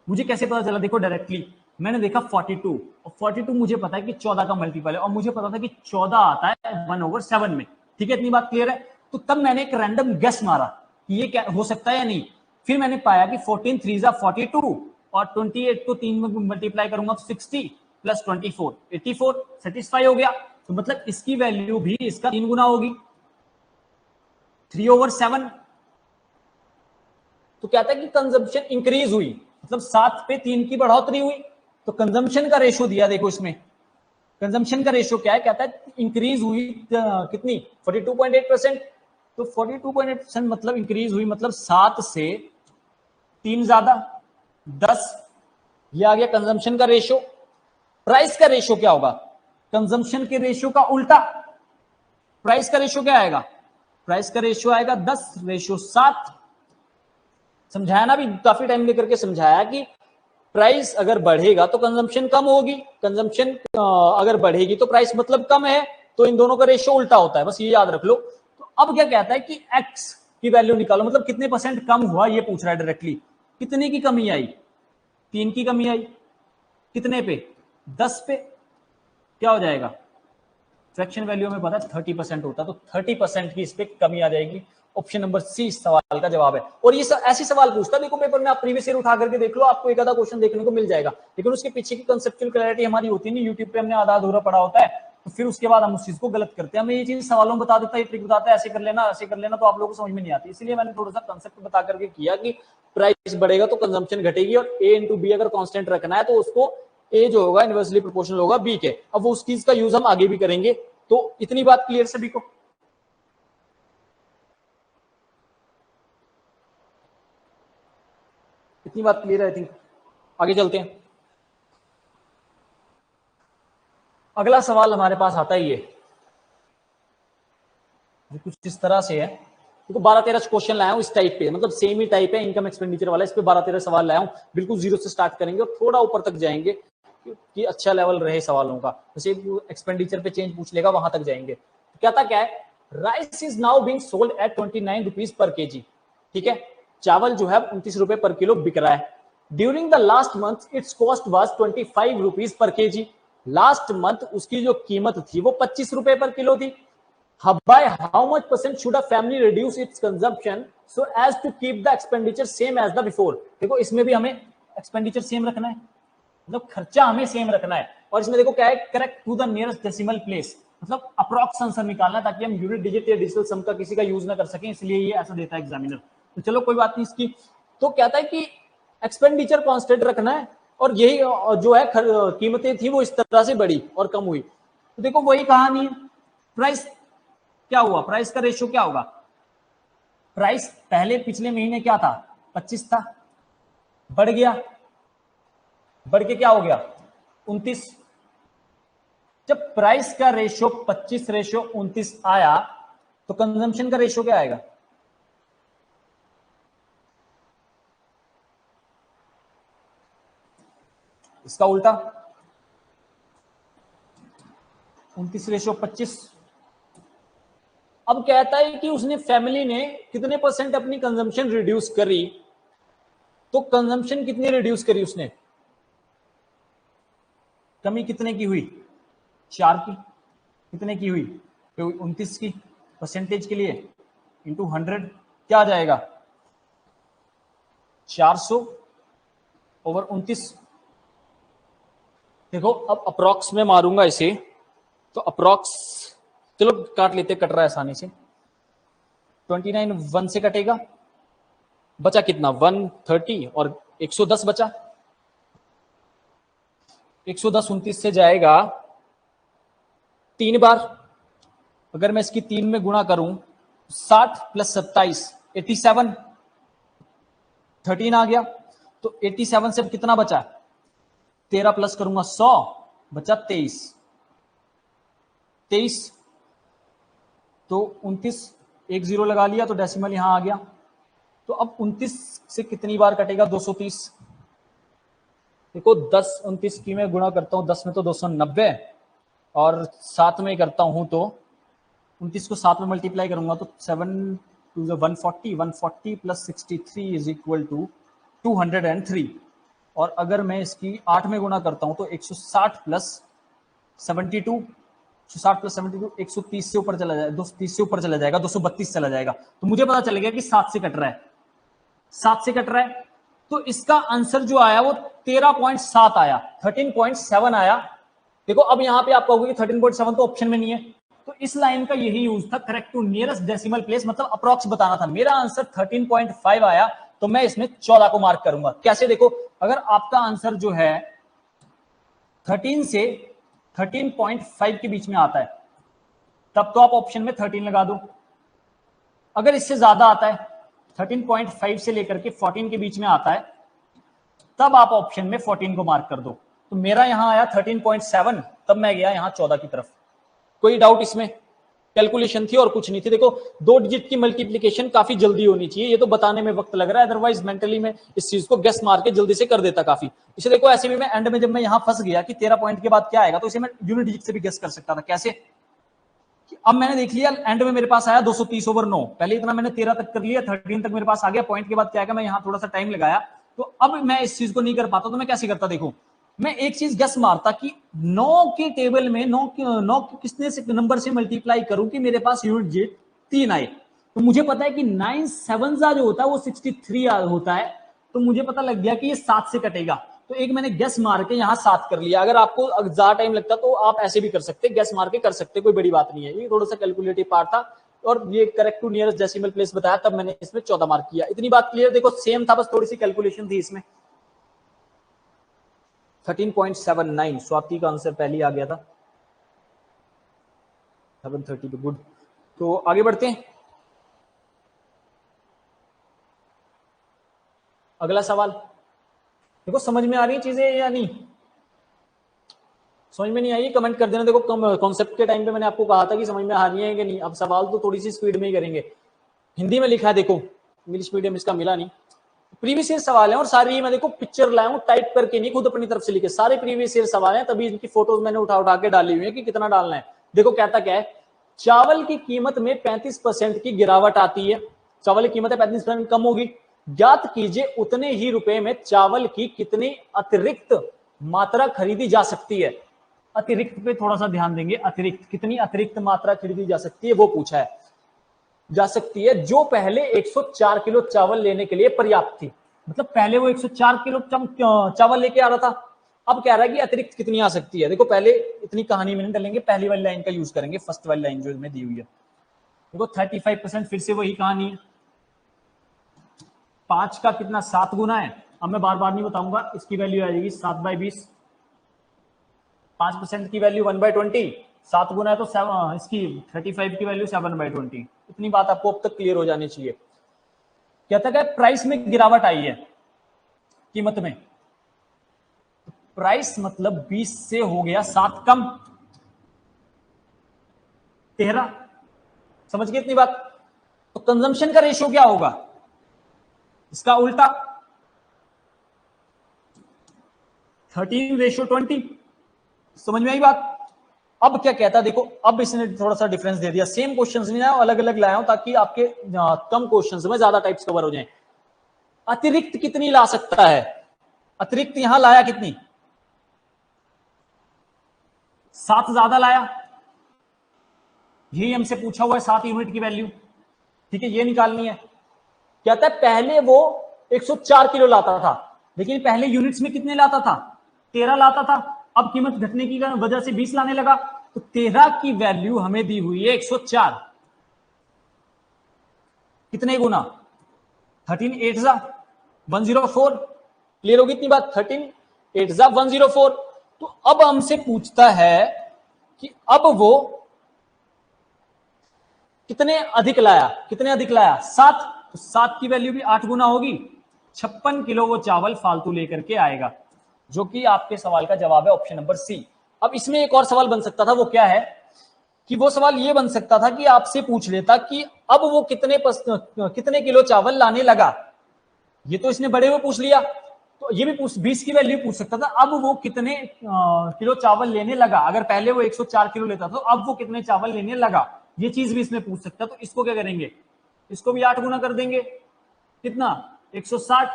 मुझे कैसे पता चला, देखो डायरेक्टली मैंने देखा 42 और 42 मुझे पता है कि 14 का मल्टीपल है और मुझे पता था कि 14 आता है 1/7 में। ठीक है, इतनी बात क्लियर है। तो तब मैंने एक रैंडम गेस मारा कि ये क्या हो सकता है या नहीं। फिर मैंने पाया कि 14 3 42 और 28 को 3 में मल्टीप्लाई करूंगा 60 प्लस 24 84, सेटिस्फाई हो गया। तो मतलब इसकी वैल्यू भी इसका 3 गुना होगी, 3/7। तो कहता है कि कंजम्पशन इंक्रीज हुई, मतलब 7 पे 3 की बढ़ोतरी हुई। तो कंजम्पशन का रेशो दिया, देखो इसमें कंजम्पशन का रेशो क्या है, कहता है इंक्रीज हुई कितनी 42.8%। तो 42.8% मतलब इंक्रीज हुई, मतलब 7 से 3 ज्यादा 10, ये आ गया कंजम्पशन का रेशो। प्राइस का रेशो क्या होगा, कंजम्पशन के रेशो का उल्टा। प्राइस का रेशो क्या आएगा, प्राइस का रेशो आएगा 10/7। समझाया ना, भी काफी टाइम लेकर के समझाया कि प्राइस अगर बढ़ेगा तो कंजम्पशन कम होगी, कंजम्पशन अगर बढ़ेगी तो प्राइस मतलब कम है। तो इन दोनों का रेशो उल्टा होता है, बस ये याद रख लो। तो अब क्या कहता है कि x की वैल्यू निकालो, मतलब कितने परसेंट कम हुआ ये पूछ रहा है डायरेक्टली। कितने की कमी आई, 3 की कमी आई, कितने पे 10 पे। क्या हो जाएगा, फ्रैक्शन वैल्यू में पता है 30% होता है, तो 30% की इस पे कमी आ जाएगी। ऑप्शन नंबर सी इस सवाल का जवाब है। और ये ऐसी सवाल पूछता है, देखो पेपर में आप प्रीवियस ईयर उठा करके देख लो, आपको एक आधा क्वेश्चन देखने को मिल जाएगा। लेकिन उसके पीछे की कंसेप्चुअल क्लैरिटी हमारी होती नहीं, यूट्यूब पे हमने आधा अधूरा पढ़ा होता है, तो फिर उसके बाद हम उस चीज को गलत करते हैं। हमें ये चीज सवालों में बता देता है, ये ट्रिक बताता है, ऐसे कर लेना ऐसे कर लेना, तो आप लोगों को समझ में नहीं आती। इसलिए मैंने थोड़ा सा कंसेप्ट बता करके किया कि प्राइस बढ़ेगा तो कंजम्पशन घटेगी, और ए इंटू बी अगर कांस्टेंट रखना है तो उसको ए जो होगा इनवर्सली प्रोपोर्शनल होगा बी के। अब वो उस चीज का यूज हम आगे भी करेंगे। तो इतनी बात क्लियर सभी को, इतनी बात क्लियर है आई थिंक। आगे चलते हैं। अगला सवाल हमारे पास आता ही है, जो कुछ इस तरह से है। देखो 12-13 क्वेश्चन लाया हूं इस टाइप पे, मतलब सेम ही टाइप है इनकम एक्सपेंडिचर वाला। इस पे 12-13 सवाल लाया हूं, बिल्कुल जीरो से स्टार्ट करेंगे और थोड़ा ऊपर तक जाएंगे कि अच्छा लेवल रहे सवालों का। जैसे एक्सपेंडिचर पे चेंज पूछ लेगा वहां तक जाएंगे। तो कहता क्या है, rice is now being sold at 29 rupees per KG. ठीक है, चावल जो है 29 रुपए पर किलो बिक रहा है। During the last month it's cost was 25 rupees per KG. Last month उसकी जो कीमत थी वो 25 रुपए पर किलो थी। By how much percent should a family reduce its consumption so as to keep the expenditure same as the before? देखो इसमें भी हमें एक्सपेंडिचर सेम रखना है, मतलब खर्चा हमें सेम रखना है। और इसमें देखो क्या है, correct to the nearest decimal place, मतलब अप्रॉक्स आंसर निकालना है ताकि हम यूनिट डिजिट या डिजिटल सम का किसी का यूज ना कर सकें, इसलिए ये ऐसा देता है एग्जामिनर। तो चलो कोई बात नहीं इसकी। तो कहता है कि एक्सपेंडिचर कांस्टेंट रखना है, और यही जो है कीमतें थी वो इस तरह से बढ़ी और कम हुई। तो देखो वही कहानी है, प्राइस क्या हुआ, प्राइस का रेशियो क्या होगा। प्राइस पहले पिछले महीने क्या था, 25 था, बढ़ गया, बढ़ के क्या हो गया 29। जब प्राइस का रेशियो 25/29 आया तो कंजम्पशन का रेशियो क्या आएगा, इसका उल्टा 29/25। अब कहता है कि उसने फैमिली ने कितने परसेंट अपनी कंजम्पशन रिड्यूस करी। तो कंजम्पशन कितनी रिड्यूस करी उसने, कमी कितने की हुई, 4 की। कितने की हुई, तो 29 की। परसेंटेज के लिए इंटू 100 क्या आ जाएगा, 400/29। देखो अब अप्रॉक्स में मारूंगा इसे, तो अप्रॉक्स, चलो काट लेते, कट रहा है आसानी से। 29 1 से कटेगा, बचा कितना 130 और 110 बचा। 110 29 से जाएगा 3 बार। अगर मैं इसकी 3 में गुणा करूं, 60 प्लस 27 87, 13 आ गया। तो 87 से कितना बचा, 13 प्लस करूंगा 100, बचा 23। तो 29, एक जीरो लगा लिया तो डेसिमल यहां आ गया। तो अब 29 से कितनी बार कटेगा, 230। देखो 10 29 की मैं गुणा करता हूं 10 में तो 290, और 7 में करता हूं तो 29 को 7 में मल्टीप्लाई करूंगा तो 7 2 140, 140 प्लस 63 इज इक्वल टू 203। और अगर मैं इसकी 8 में गुणा करता हूं तो 160 प्लस 72, 160 प्लस 72 130 से ऊपर चला जाएगा, 230 से ऊपर चला जाएगा, 232 चला जाएगा। तो मुझे पता चल गया कि 7 से कट रहा है, 7 से कट रहा है। तो इसका आंसर जो आया वो 13.7 आया, 13.7 आया। देखो अब यहां पे आप कहोगे कि 13.7 तो ऑप्शन में नहीं है, तो इस लाइन का यही यूज था, correct to nearest decimal place, मतलब अप्रॉक्स बताना था। मेरा आंसर 13.5 आया, तो मैं इसमें 14 को मार्क करूंगा। कैसे, देखो अगर आपका आंसर जो है 13 से 13.5 के बीच में आता है, तब तो आप ऑप्शन में 13 लगा दो। अगर इससे ज्यादा आता है, 13.5 से लेकर के 14 के बीच में आता है, तब आप ऑप्शन में 14 को मार्क कर दो। तो मेरा यहां आया 13.7, तब मैं गया यहां 14 की तरफ। कोई डाउट इसमें? कैलकुलेशन थी और कुछ नहीं थी। देखो 2 डिजिट की मल्टीप्लिकेशन काफी जल्दी होनी चाहिए, ये तो बताने में वक्त लग रहा है, अदरवाइज मेंटली में इस चीज को गेस मार के जल्दी से कर देता काफी। इसे देखो ऐसे भी मैं एंड में जब मैं यहां फंस गया कि 13 पॉइंट के बाद क्या आएगा, तो इसे मैं यूनिट डिजिट से भी गेस कर सकता था। कैसे? अब मैंने देख लिया एंड में मेरे पास आया 230/9, पहले इतना मैंने 13 तक कर लिया, 13 तक मेरे पास आ गया, पॉइंट के बाद क्या आएगा, मैं यहां थोड़ा सा टाइम लगाया। तो अब मैं इस चीज को नहीं कर पाता, तो मैं कैसे करता, देखो मैं एक चीज गेस मारता कि 9 के टेबल में 9 किसने से नंबर से मल्टीप्लाई करूं कि मेरे पास यूनिट डिजिट 3 आए। तो मुझे पता है कि 9 7 जो होता है वो 63 होता है, तो मुझे पता लग गया कि ये 7 से कटेगा। तो एक मैंने गेस मार के यहां 7 कर लिया। अगर आपको ज्यादा टाइम लगता तो आप ऐसे भी कर सकते, गेस मार के कर सकते, कोई बड़ी बात नहीं है। ये थोड़ा सा कैलकुलेटिव पार्ट था, और ये correct to nearest decimal place बताया, तब मैंने इसमें 14 मार्क किया। इतनी बात क्लियर? देखो सेम था, बस थोड़ी सी कैलकुलेशन थी इसमें। 13.79, स्वाति का आंसर पहले आ गया था। 730 गुड। तो आगे बढ़ते हैं, अगला सवाल। देखो समझ में आ रही चीजें या नहीं? समझ में नहीं आई कमेंट कर देना। देखो कॉन्सेप्ट के टाइम पे मैंने आपको कहा था कि समझ में आ रही है कि नहीं। अब सवाल तो थोड़ी सी स्पीड में ही करेंगे। हिंदी में लिखा है, देखो इंग्लिश मीडियम इसका मिला नहीं। प्रीवियस ईयर सवाल है, और सारी मैं देखो पिक्चर लाया हूं, टाइप करके नहीं, खुद अपनी तरफ से लिखे। सारे प्रीवियस ईयर सवाल हैं, तभी इनकी फोटोज मैंने उठा उठा के डाली हुई है कि कितना डालना है। देखो कहता क्या है, चावल की कीमत में 35% की गिरावट आती है। चावल की कीमत 35% कम होगी। ज्ञात कीजिए उतने ही रुपए में चावल की कितनी अतिरिक्त मात्रा खरीदी जा सकती है। अतिरिक्त पे थोड़ा सा ध्यान देंगे। अतिरिक्त, कितनी अतिरिक्त मात्रा खरीदी जा सकती है वो पूछा है। जा सकती है जो पहले 104 किलो चावल लेने के लिए पर्याप्त थी। मतलब पहले वो 104 किलो चावल लेके आ रहा था, अब कह रहा है कि अतिरिक्त कितनी आ सकती है। देखो पहले इतनी कहानी में नहीं डालेंगे, पहली वाली लाइन का यूज करेंगे, फर्स्ट वाली लाइन जो इसमें दी हुई है। देखो 35% फिर से वही कहानी है। 5 का कितना 7 गुना है। अब मैं बार बार नहीं बताऊंगा, इसकी वैल्यू आ जाएगी 7/20। 5% की वैल्यू 1/20, 7 गुना है तो इसकी 35 की वैल्यू 7/20। इतनी बात आपको अब तक क्लियर हो जानी चाहिए। कहता है प्राइस में गिरावट आई है, कीमत में। प्राइस मतलब 20 से हो गया 7 कम 13। समझ गए इतनी बात? तो कंजम्पशन का रेशियो क्या होगा, इसका उल्टा, 13:20। समझ में आई बात? अब क्या कहता है, देखो अब इसने थोड़ा सा डिफरेंस दे दिया। सेम क्वेश्चंस नहीं लाया, अलग अलग लाया हूं ताकि आपके कम क्वेश्चंस में ज्यादा टाइप्स कवर हो जाएं। अतिरिक्त कितनी ला सकता है? अतिरिक्त यहां लाया कितनी, 7 ज्यादा लाया। यही हमसे पूछा हुआ है 7 यूनिट की वैल्यू। ठीक है, ये निकालनी है। कहता है पहले वो 104 किलो लाता था, लेकिन पहले यूनिट्स में कितने लाता था, 13 लाता था। अब कीमत घटने की वजह से 20 लाने लगा, तो 13 की वैल्यू हमें दी हुई है 104। कितने गुना? 13 8 जा 104। क्लियर होगी इतनी बात? 13 8 जा 104। तो अब हमसे पूछता है कि अब वो कितने अधिक लाया, कितने अधिक लाया? 7। तो 7 की वैल्यू भी 8 गुना होगी, 56 किलो वो चावल फालतू लेकर के आएगा, जो कि आपके सवाल का जवाब है ऑप्शन नंबर सी। अब इसमें एक और सवाल बन सकता था, वो क्या है कि वो सवाल ये बन सकता था कि आपसे पूछ लेता कि अब वो कितने किलो चावल लाने लगा। ये तो इसने बड़े हुए पूछ लिया, तो ये भी 20 की वैल्यू पूछ सकता था, अब वो कितने किलो चावल लेने लगा। अगर पहले वो 104 किलो लेता था, तो अब वो कितने चावल लेने लगा, ये चीज भी इसमें पूछ सकता। तो इसको क्या करेंगे, इसको भी 8 गुना कर देंगे, कितना? 160।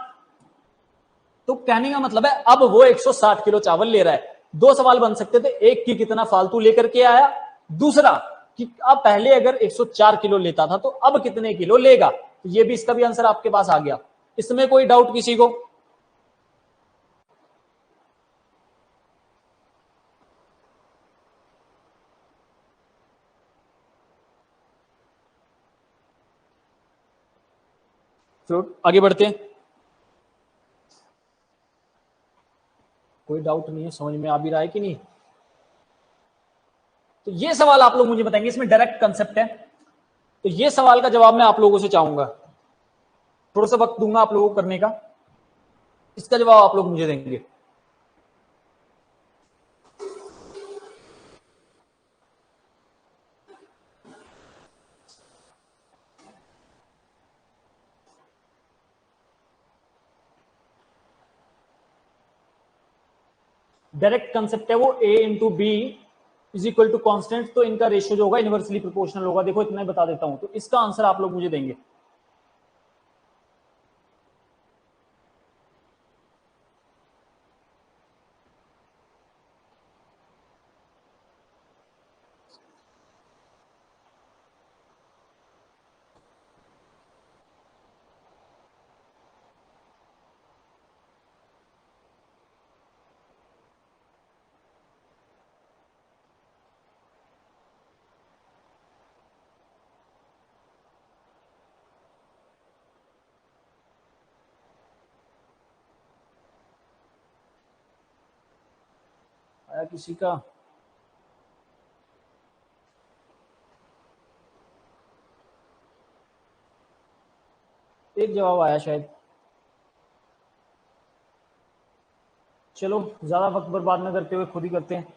तो कहने का मतलब है अब वो 160 किलो चावल ले रहा है। दो सवाल बन सकते थे, एक कि कितना फालतू लेकर के आया, दूसरा कि अब पहले अगर 104 किलो लेता था तो अब कितने किलो लेगा। तो ये भी, इसका भी आंसर आपके पास आ गया। इसमें कोई डाउट किसी को? तो आगे बढ़ते हैं। कोई डाउट नहीं है, समझ में आ भी रहा है कि नहीं? तो ये सवाल आप लोग मुझे बताएंगे, इसमें डायरेक्ट कंसेप्ट है। तो ये सवाल का जवाब मैं आप लोगों से चाहूंगा, थोड़ा सा वक्त दूंगा आप लोगों को करने का, इसका जवाब आप लोग मुझे देंगे। डायरेक्ट कंसेप्ट है वो, a into B is equal to constant. तो इनका रेशियो जो होगा इनवर्सली प्रोपोर्शनल होगा। देखो इतना बता देता हूं, तो इसका आंसर आप लोग मुझे देंगे। आया किसी का? एक जवाब आया शायद। चलो ज्यादा वक्त बर्बाद न करते हुए खुद ही करते हैं।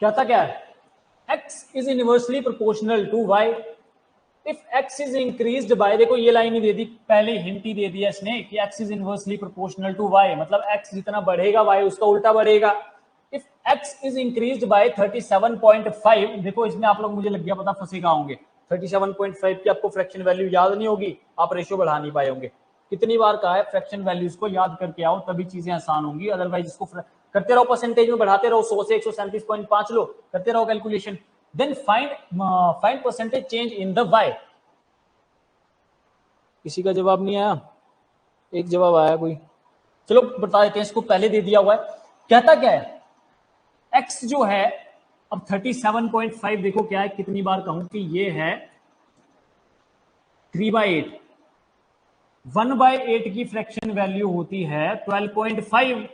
कहता क्या है? x is inversely proportional to y if x is increased by, देखो ये लाइन ही दे दी, पहले हिंट ही दे दिया इसने कि x is inversely proportional to y, मतलब x जितना बढ़ेगा y उसका उल्टा बढ़ेगा। If x is increased by 37.5, देखो इसमें आप लोग मुझे लग गया पता फंसे कहाँ होंगे। 37.5 की आपको फ्रैक्शन वैल्यू याद नहीं होगी, आप रेशियो बढ़ा नहीं पाए होंगे। कितनी बार कहा है फ्रैक्शन वैल्यूज को याद करके आओ, तभी चीजें आसान होंगी, अदरवाइज इसको करते रहो, परसेंटेज में बढ़ाते रहो, 100 से 137.5 लो, करते रहो calculation, then find percentage change in the y। किसी का जवाब नहीं आया? एक जवाब आया कोई, चलो बता देते हैं, इसको पहले दे दिया हुआ है। कहता क्या है? x जो है अब 37.5, देखो क्या है, कितनी बार कहूं कि ये है 3/8, 1/8 की फ्रैक्शन वैल्यू होती है 12.5,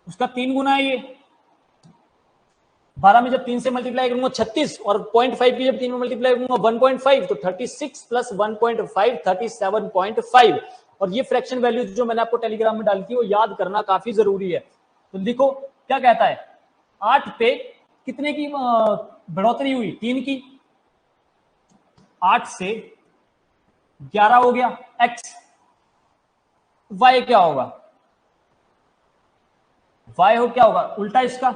उसका 3 गुना है ये। 12 में जब 3 से मल्टीप्लाई करूंगा 36, और 0.5 की जब 3 में मल्टीप्लाई करूंगा 1.5, तो 36 प्लस 1.5 37.5। और ये फ्रैक्शन वैल्यू जो मैंने आपको टेलीग्राम में डाली थी वो याद करना काफी जरूरी है। तो देखो क्या कहता है, 8 पे कितने की बढ़ोतरी हुई? 3 की। 8 से 11 हो गया x, y क्या होगा? y हो क्या होगा उल्टा इसका,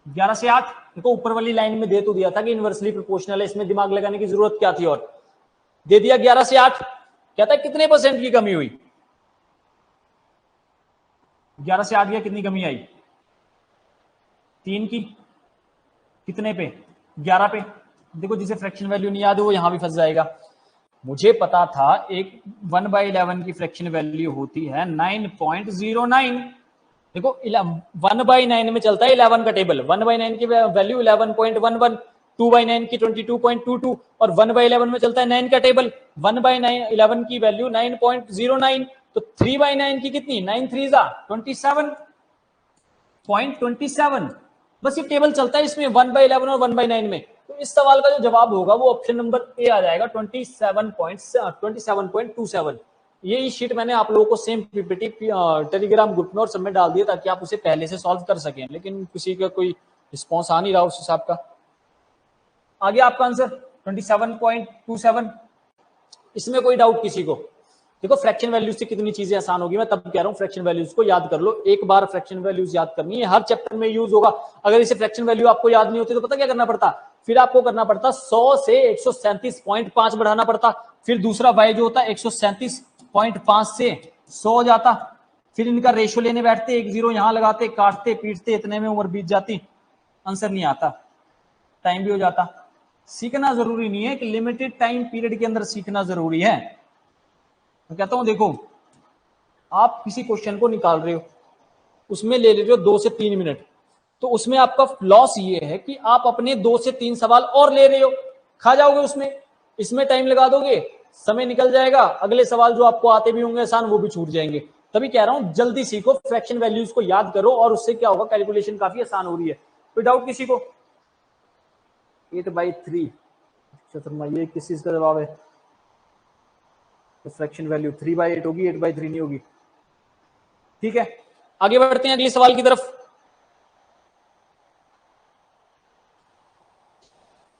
11 से 8। देखो ऊपर वाली लाइन में दे तो दिया था कि इनवर्सली प्रोपोर्शनल है, इसमें दिमाग लगाने की जरूरत क्या थी, और दे दिया 11 से 8। कहता है कितने परसेंट की कमी हुई? 11 से 8 गया, कितनी कमी आई? 3 की। कितने पे? 11 पे। देखो जिसे फ्रैक्शन वैल्यू नहीं याद है वो यहां भी फंस जाएगा। मुझे पता था एक 1/11 की फ्रैक्शन वैल्यू होती है 9.09। देखो 1/9 में चलता है 11 का टेबल, 1/9 की वैल्यू 11.11, 2/9 की 22.22 और 1/11 में चलता है 9 का टेबल, 1/11 की वैल्यू 9.09। तो 3/9 की कितनी, 9 3 27.27। बस ये टेबल चलता है इसमें 1/11 और 1/9 में। तो इस सवाल का जो जवाब होगा वो ऑप्शन नंबर ए आ जाएगा 27.27। ये शीट मैंने आप लोगों को सेम पीपीटी टेलीग्राम ग्रुप में और सब में डाल दिया ताकि आप उसे पहले से सॉल्व कर सकें, लेकिन किसी का कोई रिस्पॉन्स आ नहीं रहा उस हिसाब का। आ गया आपका आंसर 27.27। इसमें कोई डाउट किसी को? देखो फ्रैक्शन वैल्यूज से कितनी चीजें आसान होगी, मैं तब कह रहा हूं फ्रैक्शन वैल्यूज को याद कर लो। एक बार फ्रैक्शन वैल्यूज याद करनी है, हर चैप्टर में यूज होगा। अगर इसे फ्रैक्शन वैल्यू आपको याद नहीं होती तो पता क्या करना पड़ता, फिर आपको करना पड़ता 100 से 137.5 बढ़ाना पड़ता, फिर दूसरा y जो होता है 137.5 से 100 हो जाता, फिर इनका रेशियो लेने बैठते, 1 0 यहां लगाते, काटते पीटते, इतने में उम्र बीत जाती, आंसर नहीं आता, टाइम भी हो जाता। सीखना जरूरी नहीं है कि लिमिटेड टाइम पीरियड के अंदर सीखना जरूरी है। मैं कहता हूं देखो आप किसी क्वेश्चन को निकाल रहे हो, उसमें ले रहे हो 2 से 3 मिनट, तो उसमें आपका लॉस ये है कि आप अपने 2 से 3 सवाल और ले रहे हो, खा जाओगे उसमें। इसमें टाइम लगा दोगे, समय निकल जाएगा, अगले सवाल जो आपको आते भी होंगे आसान वो भी छूट जाएंगे। तभी कह रहा हूं जल्दी सीखो, फ्रैक्शन वैल्यूज को याद करो और उससे क्या होगा, कैलकुलेशन काफी आसान हो रही है। कोई डाउट किसी को? 8/3 शर्मा, ये किस चीज का जवाब है? तो फ्रैक्शन वैल्यू 3/8 होगी, 8/3 नहीं होगी। ठीक है, आगे बढ़ते हैं अगले सवाल की तरफ।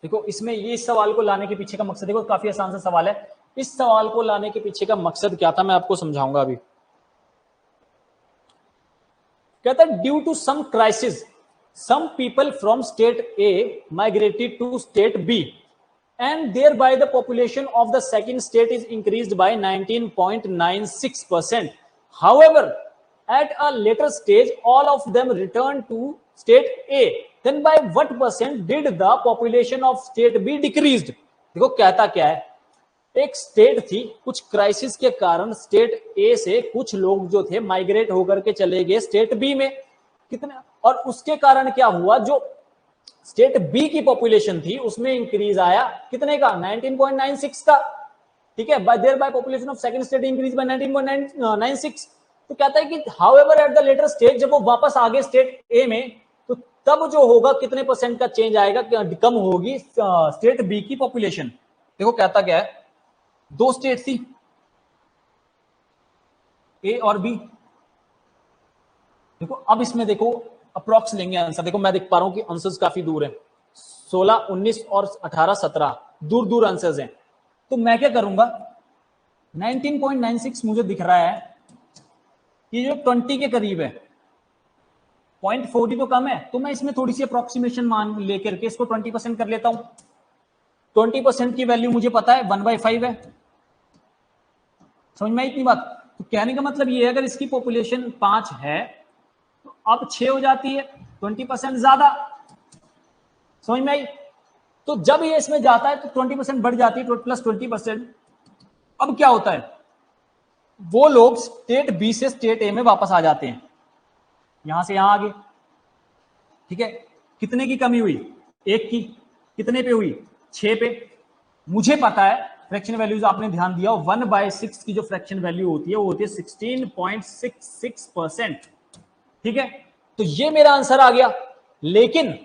देखो इसमें ये इस सवाल को लाने के पीछे का मकसद, देखो काफी आसान सा सवाल है, इस सवाल को लाने के पीछे का मकसद क्या था मैं आपको समझाऊंगा अभी। कहता है due to some crisis some people from state A migrated to state B and thereby the population of the second state is increased by 19.96%. However, at a later stage, all of them returned to state A. Then by what percent did the population of state B decreased? देखो कहता क्या है, एक स्टेट थी, कुछ क्राइसिस के कारण स्टेट ए से कुछ लोग जो थे माइग्रेट होकर के चले गए स्टेट बी में, कितने, और उसके कारण क्या हुआ, जो स्टेट बी की पॉपुलेशन थी उसमें इंक्रीज आया कितने का, 19.96 का। ठीक है, bye there by population of second state increase by 19.96। तो कहता है कि however at the later stage, जब वो वापस आ गए स्टेट ए में, तो तब जो होगा कितने परसेंट का चेंज आएगा, कम होगी स्टेट बी की पॉपुलेशन। देखो कहता क्या है, 2 स्टेट थी ए और बी। देखो अब इसमें देखो अप्रॉक्स लेंगे आंसर। देखो मैं देख पा रहा हूं कि आंसर्स काफी दूर हैं, 16 19 और 18 17 दूर दूर आंसर्स हैं। तो मैं क्या करूंगा, 19.96 मुझे दिख रहा है, ये जो 20 के करीब है, 0.40 तो कम है, तो मैं इसमें थोड़ी सी अप्रोक्सीमेशन मान लेकर के इसको 20% कर लेता हूं। 20% की वैल्यू मुझे पता है 1/5 है, समझ में इतनी बात। तो कहने का मतलब ये है, अगर इसकी पॉपुलेशन 5 है तो अब 6 हो जाती है, 20% ज्यादा, समझ में आई। तो जब ये इसमें जाता है तो 20% बढ़ जाती है, प्लस 20%। अब क्या होता है, वो लोग स्टेट बी से स्टेट ए में वापस आ जाते हैं, यहां से यहां आ गए। ठीक है, कितने की कमी हुई, 1 की, कितने पे हुई, 6 पे। मुझे पता है फ्रैक्शन वैल्यूज आपने ध्यान दिया, 1/6 की जो फ्रैक्शन वैल्यू होती है वो होती है 16.66%। ठीक है, तो ये मेरा आंसर आ गया, लेकिन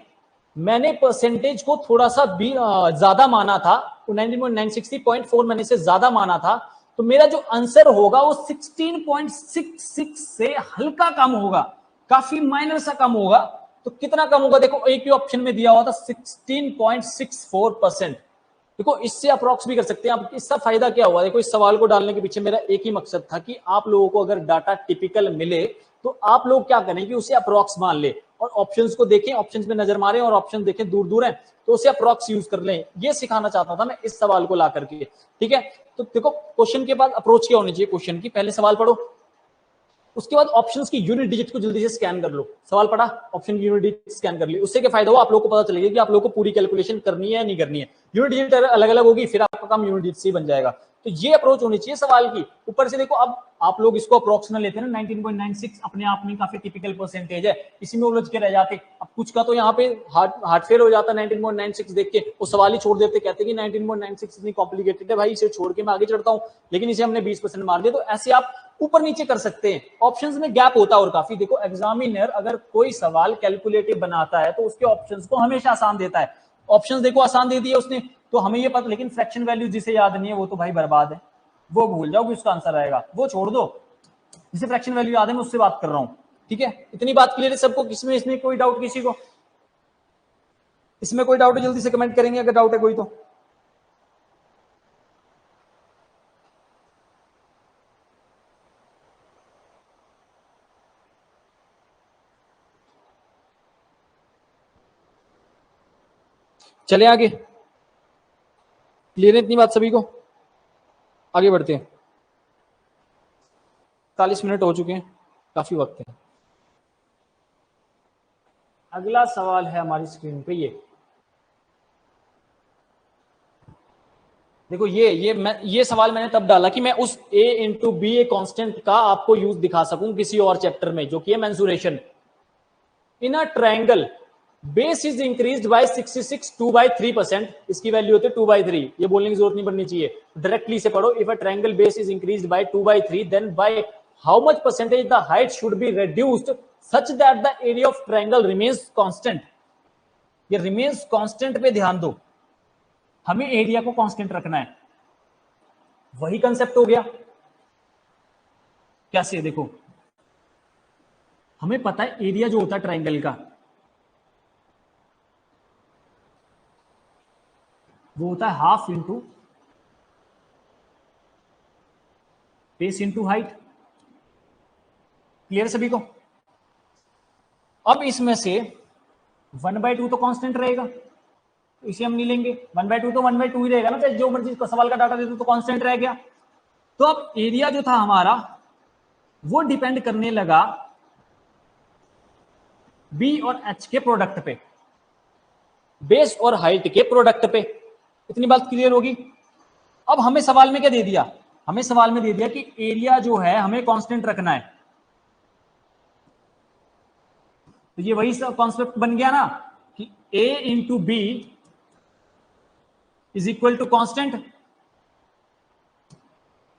मैंने परसेंटेज को थोड़ा सा भी ज्यादा माना था, 19.96.4 मैंने से ज्यादा माना था, तो मेरा जो आंसर होगा वो 16.66 से हल्का कम होगा, काफी माइनर सा कम होगा। तो कितना कम होगा, देखो एक ही ऑप्शन में दिया हुआ था 16.64%। देखो इससे अप्रोक्स भी कर सकते हैं आप। इसका फायदा क्या हुआ, देखो इस सवाल को डालने के पीछे मेरा एक ही मकसद था कि आप लोगों को अगर डाटा टिपिकल मिले तो आप लोग क्या करें कि उसे अप्रोक्स मान ले और ऑप्शंस को देखें, ऑप्शंस में नजर मारें और ऑप्शन देखें दूर दूर है तो उसे अप्रोक्स यूज कर लें। ये सिखाना चाहता था मैं इस सवाल को ला करके। ठीक है, तो देखो क्वेश्चन के बाद अप्रोच क्या होनी चाहिए, क्वेश्चन की पहले सवाल पढ़ो, उसके बाद ऑप्शंस की यूनिट डिजिट को जल्दी से स्कैन कर लो। सवाल पढ़ा, ऑप्शन की यूनिट डिजिट स्कैन कर ली, उससे क्या फायदा हुआ, आप लोगों को पता चलेगा कि आप लोगों को पूरी कैलकुलेशन करनी है या नहीं करनी है। यूनिट डिजिट अलग अलग होगी, फिर आपका काम यूनिट डिजिट से बन जाएगा। तो ये अप्रोच होनी चाहिए सवाल की। ऊपर से देखो, अब आप लोग इसको अप्रोक्सिमेट लेते हैं ना, 19.96 अपने आप में काफी टिपिकल परसेंटेज है, इसी में उलझ के रह जाते। अब कुछ का तो यहाँ पे हार्ट फेल हो जाता 19.96 देख के, वो सवाल ही छोड़ देते, कहते कि 19.96 इतनी कॉम्प्लिकेटेड है भाई, इसे छोड़ के मैं आगे चढ़ता हूँ, लेकिन इसे हमने 20% मार दिया। तो ऐसे आप ऊपर नीचे कर सकते हैं, ऑप्शंस में गैप होता है और काफी। देखो एग्जामिनर अगर कोई सवाल कैलकुलेटिव बनाता है तो उसके ऑप्शंस को हमेशा आसान देता है। ऑप्शंस देखो आसान दे दिए उसने, तो हमें ये पता, लेकिन फ्रैक्शन वैल्यू जिसे याद नहीं है वो तो भाई बर्बाद है, वो भूल जाओ कि उसका आंसर आएगा, वो छोड़ दो। जिसे फ्रैक्शन वैल्यू याद है मैं उससे बात कर रहा हूं, ठीक है। इतनी बात क्लियर है सबको? किसमें इसमें कोई डाउट किसी को? इसमें कोई डाउट है जल्दी से कमेंट करेंगे अगर डाउट है कोई तो। चले आगे, क्लियर है इतनी बात सभी को? आगे बढ़ते हैं, 40 मिनट हो चुके हैं, काफी वक्त है। अगला सवाल है हमारी स्क्रीन पे, ये देखो, ये सवाल मैंने तब डाला कि मैं उस a into b a constant का आपको यूज दिखा सकूं किसी और चैप्टर में, जो कि है mensuration. In a triangle base is increased bye 66 2/3%, इसकी वैल्यू होती है 2/3। ये बोलने की जरूरत नहीं पड़नी चाहिए, डायरेक्टली से पढ़ो। If a triangle base is increased by 2/3 then by how much percentage the height should be reduced such that the area of triangle remains constant. ये रिमेन्स कांस्टेंट पे ध्यान दो, हमें एरिया को कांस्टेंट रखना है, वही कंसेप्ट हो गया। कैसे? देखो, हमें पता है एरिया जो होता है ट्रायंगल का वो होता है half into base into height. Clear सभी को? अब इसमें से 1/2 तो कांस्टेंट रहेगा, तो इसे हम नहीं लेंगे। 1/2 तो 1/2 ही रहेगा ना, चाहे जो मर्जी सवाल का डाटा दे दो तो कांस्टेंट रह गया। तो अब एरिया जो था हमारा वो डिपेंड करने लगा बी और एच के प्रोडक्ट पे, बेस और हाइट के प्रोडक्ट पे। इतनी बात क्लियर होगी? अब हमें सवाल में क्या दे दिया? हमें सवाल में दे दिया कि एरिया जो है हमें कांस्टेंट रखना है। तो ये वही कॉन्सेप्ट बन गया ना कि a into B is equal to constant.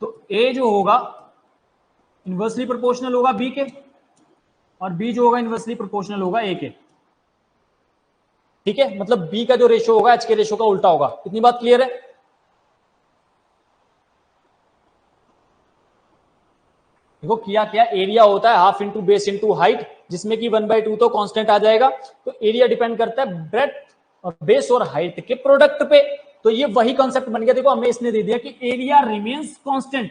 तो a जो होगा इनवर्सली प्रोपोर्शनल होगा b के, और b जो होगा इनवर्सली प्रोपोर्शनल होगा a के। ठीक है, मतलब b का जो रेशो होगा h के रेशो का उल्टा होगा। इतनी बात क्लियर है? देखो किया क्या, एरिया होता है half into base into height, जिसमें कि 1/2 तो कांस्टेंट आ जाएगा। तो एरिया डिपेंड करता है ब्रेड्थ और बेस और हाइट के प्रोडक्ट पे। तो ये वही कॉन्सेप्ट बन गया। देखो हमें इसने दे दिया कि एरिया रिमेन्स कांस्टेंट,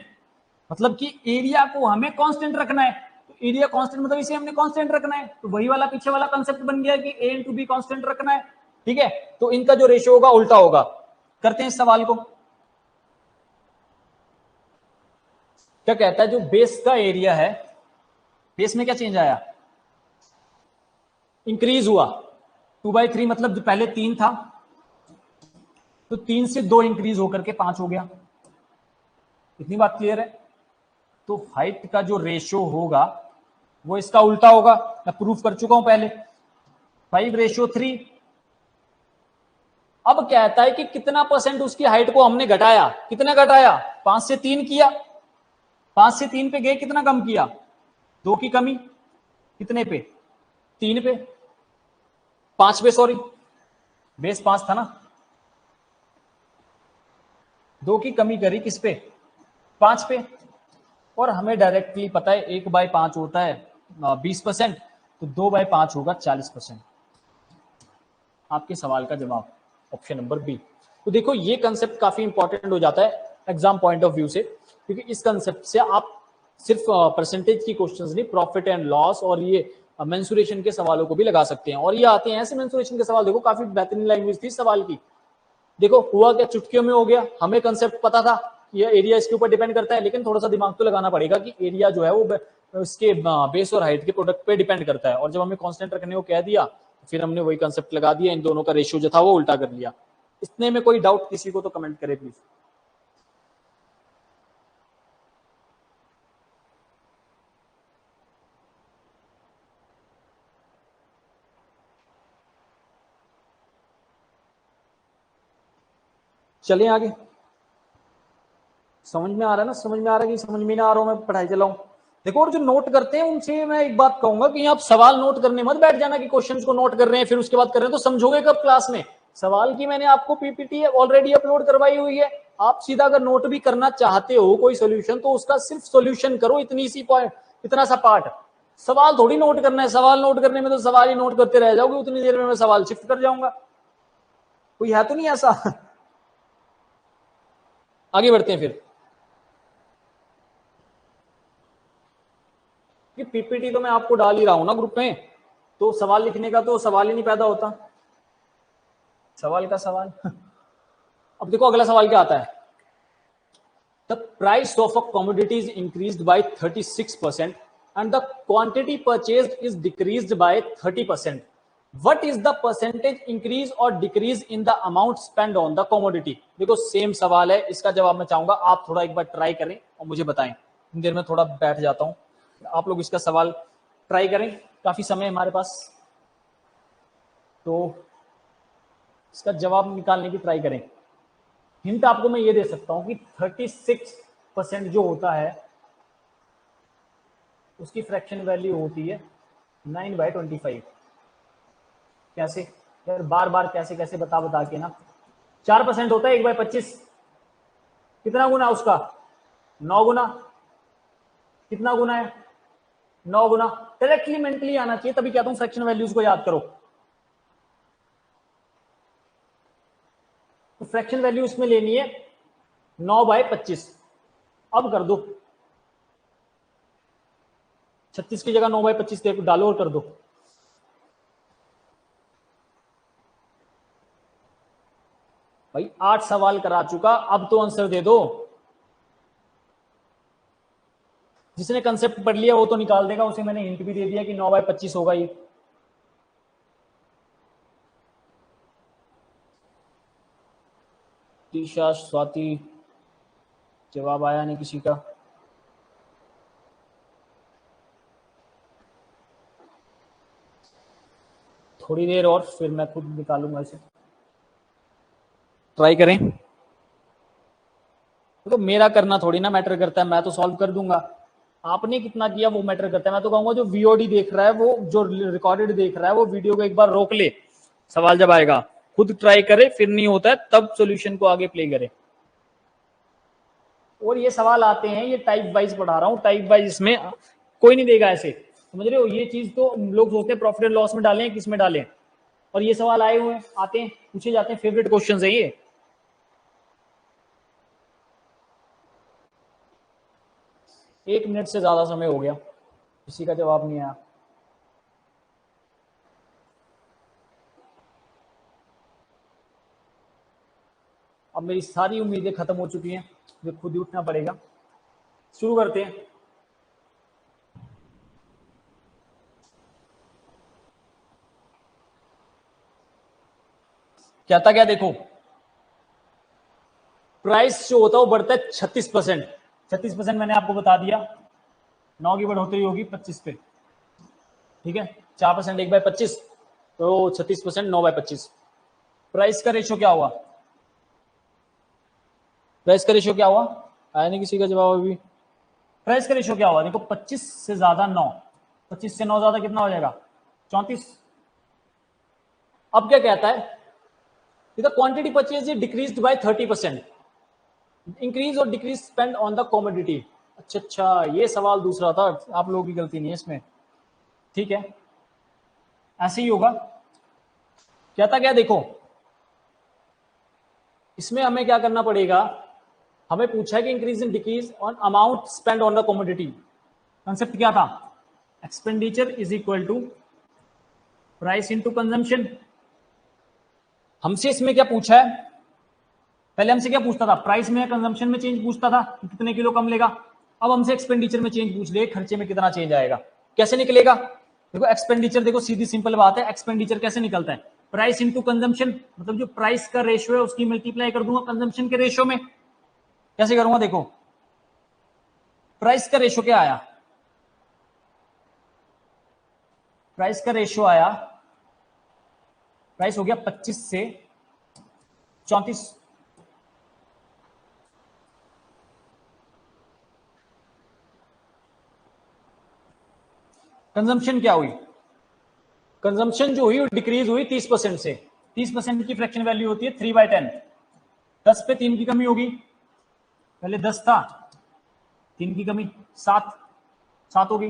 मतलब कि एरिया को हमें कांस्टेंट रखना है। तो एरिया कांस्टेंट मतलब इसे हमने कांस्टेंट रखना है, तो वही वाला पीछे वाला कॉन्सेप्ट बन गया कि a इंटू बी कांस्टेंट रखना है। ठीक है, तो इनका जो रेशियो होगा उल्टा होगा। करते हैं इस सवाल को। क्या कहता है, जो बेस का एरिया है, बेस में क्या चेंज आया? इंक्रीज हुआ 2/3, मतलब जो पहले 3 था तो 3 से 2 इंक्रीज होकर के 5 हो गया। इतनी बात क्लियर है? तो हाइट का जो रेशियो होगा वो इसका उल्टा होगा, मैं प्रूफ कर चुका हूं पहले, 5:3। अब कहता है कि कितना परसेंट उसकी हाइट को हमने घटाया। कितना घटाया? 5 से 3 किया। 5 से 3 पे गए, कितना कम किया? 2 की कमी। कितने पे? 3 पे, 5 पे, सॉरी, बेस 5 था ना, 2 की कमी करी किस पे? 5 पे। और हमें डायरेक्टली पता है 1/5 होता है 20%, तो 2/5 होगा 40%। आपके सवाल का जवाब ऑप्शन नंबर बी। तो देखो ये कंसेप्ट काफी इंपॉर्टेंट हो जाता है एग्जाम पॉइंट ऑफ व्यू से, क्योंकि इस कंसेप्ट से आप सिर्फ परसेंटेज की क्वेश्चंस नहीं, प्रॉफिट एंड लॉस और ये मेंसुरेशन के सवालों को भी लगा सकते हैं। और ये आते हैं ऐसे मेंसुरेशन के सवाल, देखो काफी बेहतरीन लैंग्वेज थी सवाल की। देखो हुआ क्या, चुटकियों में हो गया। हमें कंसेप्ट पता था कि ये एरिया इसके ऊपर डिपेंड करता है, लेकिन थोड़ा सा दिमाग तो लगाना पड़ेगा कि एरिया जो है वो उसके बेस और हाइट के प्रोडक्ट पे डिपेंड करता है। और जब हमें कांस्टेंट रखने को कह दिया, फिर हमने वही कंसेप्ट लगा दिया, इन दोनों का रेशियो जो था वो उल्टा कर लिया। इतने में कोई डाउट किसी को तो कमेंट करे प्लीज। चलिए आगे। समझ में आ रहा है ना, समझ में आ रहा है कि समझ में ना आ रहा हूं, मैं पढ़ाई चलाऊं। देखो, और जो नोट करते हैं उनसे मैं एक बात कहूंगा कि आप सवाल नोट करने मत बैठ जाना कि क्वेश्चंस को नोट कर रहे हैं फिर उसके बाद कर रहे हैं, तो समझोगे कब क्लास में। सवाल की मैंने आपको पीपीटी ऑलरेडी अपलोड करवाई हुई है, आप सीधा अगर नोट भी करना चाहते हो कोई सोल्यूशन तो उसका सिर्फ सोल्यूशन करो, इतनी सी पॉइंट, इतना सा पार्ट। सवाल थोड़ी नोट करना है, सवाल नोट करने में तो सवाल ही नोट करते रह जाओगे, उतनी देर में मैं सवाल शिफ्ट कर जाऊंगा। कोई है तो नहीं ऐसा। आगे बढ़ते हैं फिर। कि पीपीटी तो मैं आपको डाल ही रहा हूं ना ग्रुप में, तो सवाल लिखने का तो सवाल ही नहीं पैदा होता। सवाल का सवाल। अब देखो अगला सवाल क्या आता है। The price of a commodity is increased bye 36% and the quantity purchased is decreased by 30%. What is the percentage increase or decrease in the amount spent on the commodity? देखो सेम सवाल है, इसका जवाब मैं चाहूंगा आप थोड़ा एक बार ट्राई करें और मुझे बताएं। इन देर में थोड़ा बैठ जाता हूं, आप लोग इसका सवाल ट्राई करें, काफी समय है हमारे पास, तो इसका जवाब निकालने की ट्राई करें। हिंट आपको मैं ये दे सकता हूं कि 36% जो होता है उसकी फ्रैक्शन वैल्यू होती है 9/25। कैसे यार, बार बार कैसे कैसे बता के ना। 4% होता है 1/25, कितना गुना उसका, 9 गुना। कितना गुना है, 9 गुना। डायरेक्टली मेंटली आना चाहिए, तभी कहता हूं फ्रैक्शन वैल्यूज को याद करो। तो फ्रैक्शन वैल्यू इसमें लेनी है 9/25। अब कर दो, 36 की जगह 9/25 डालो और कर दो। भाई 8 सवाल करा चुका, अब तो आंसर दे दो। जिसने कंसेप्ट पढ़ लिया वो तो निकाल देगा, उसे मैंने हिंट भी दे दिया कि 9/25 होगा ये। तीशा, स्वाति, जवाब आया नहीं किसी का। थोड़ी देर और फिर मैं खुद निकालूंगा इसे, ट्राई करें। तो मेरा करना थोड़ी ना मैटर करता है, मैं तो सॉल्व कर दूंगा। आपने कितना किया वो मैटर करता है। मैं तो कहूंगा जो वीओडी देख रहा है, वो जो रिकॉर्डेड देख रहा है, वो वीडियो को एक बार रोक ले, सवाल जब आएगा खुद ट्राई करे, फिर नहीं होता है तब सॉल्यूशन को आगे प्ले करे। और ये सवाल आते हैं, ये टाइप वाइज पढ़ा रहा हूँ, टाइप वाइज इसमें कोई नहीं देगा ऐसे, समझ रहे हो। ये चीज तो लोग सोचते हैं प्रॉफिट एंड लॉस में डालें, किस में डालें, और ये सवाल आए हुए हैं, आते हैं, पूछे जाते हैं, फेवरेट क्वेश्चन है ये। 1 मिनट से ज्यादा समय हो गया, किसी का जवाब नहीं आया। अब मेरी सारी उम्मीदें खत्म हो चुकी हैं, मुझे खुद ही उठना पड़ेगा। शुरू करते हैं। क्या था, क्या देखो, प्राइस जो होता है वो बढ़ता है 36%। 36% मैंने आपको बता दिया, 9 की बढ़ोतरी होगी 25 पे, ठीक है। 4% 1/25, तो 36% 9/25। प्राइस का रेशियो क्या हुआ, प्राइस का रेशियो क्या हुआ, आया नहीं किसी का जवाब अभी। प्राइस का रेशियो क्या हुआ, देखो 25 से ज्यादा 9, 25 से 9 ज्यादा कितना हो जाएगा, 34। अब क्या कहता है, quantity purchase decreased by 30%, increase और decrease spend on the commodity. अच्छा, ये सवाल दूसरा था, आप लोगों की गलती नहीं है इसमें, ठीक है, ऐसे ही होगा। क्या था, क्या देखो, इसमें हमें क्या करना पड़ेगा, हमें पूछा है कि increase in decrease on amount spend on the commodity. Concept क्या था, expenditure is equal to price into consumption. हमसे इसमें क्या पूछा है, पहले हमसे क्या पूछता था, प्राइस में कंजम्पशन में चेंज पूछता था कि कितने किलो कम लेगा। अब हमसे एक्सपेंडिचर में चेंज पूछ ले, खर्चे में कितना चेंज आएगा, कैसे निकलेगा। देखो एक्सपेंडिचर, देखो सीधी सिंपल बात है, एक्सपेंडिचर कैसे निकलता है, प्राइस इनटू कंजम्पशन, मतलब जो प्राइस का रेशियो है उसकी मल्टीप्लाई कर दूंगा कंजम्पशन के रेशियो में। कैसे करूंगा, देखो प्राइस का रेशियो क्या आया, प्राइस का रेशियो आया, प्राइस हो गया 25 से 34, कंजम्पशन क्या हुई, कंजम्पशन जो हुई वो डिक्रीज हुई 30% से। 30% की फ्रैक्शन वैल्यू होती है 3/10। 10 पे 3 की कमी होगी, पहले 10 था, 3 की कमी 7 होगी।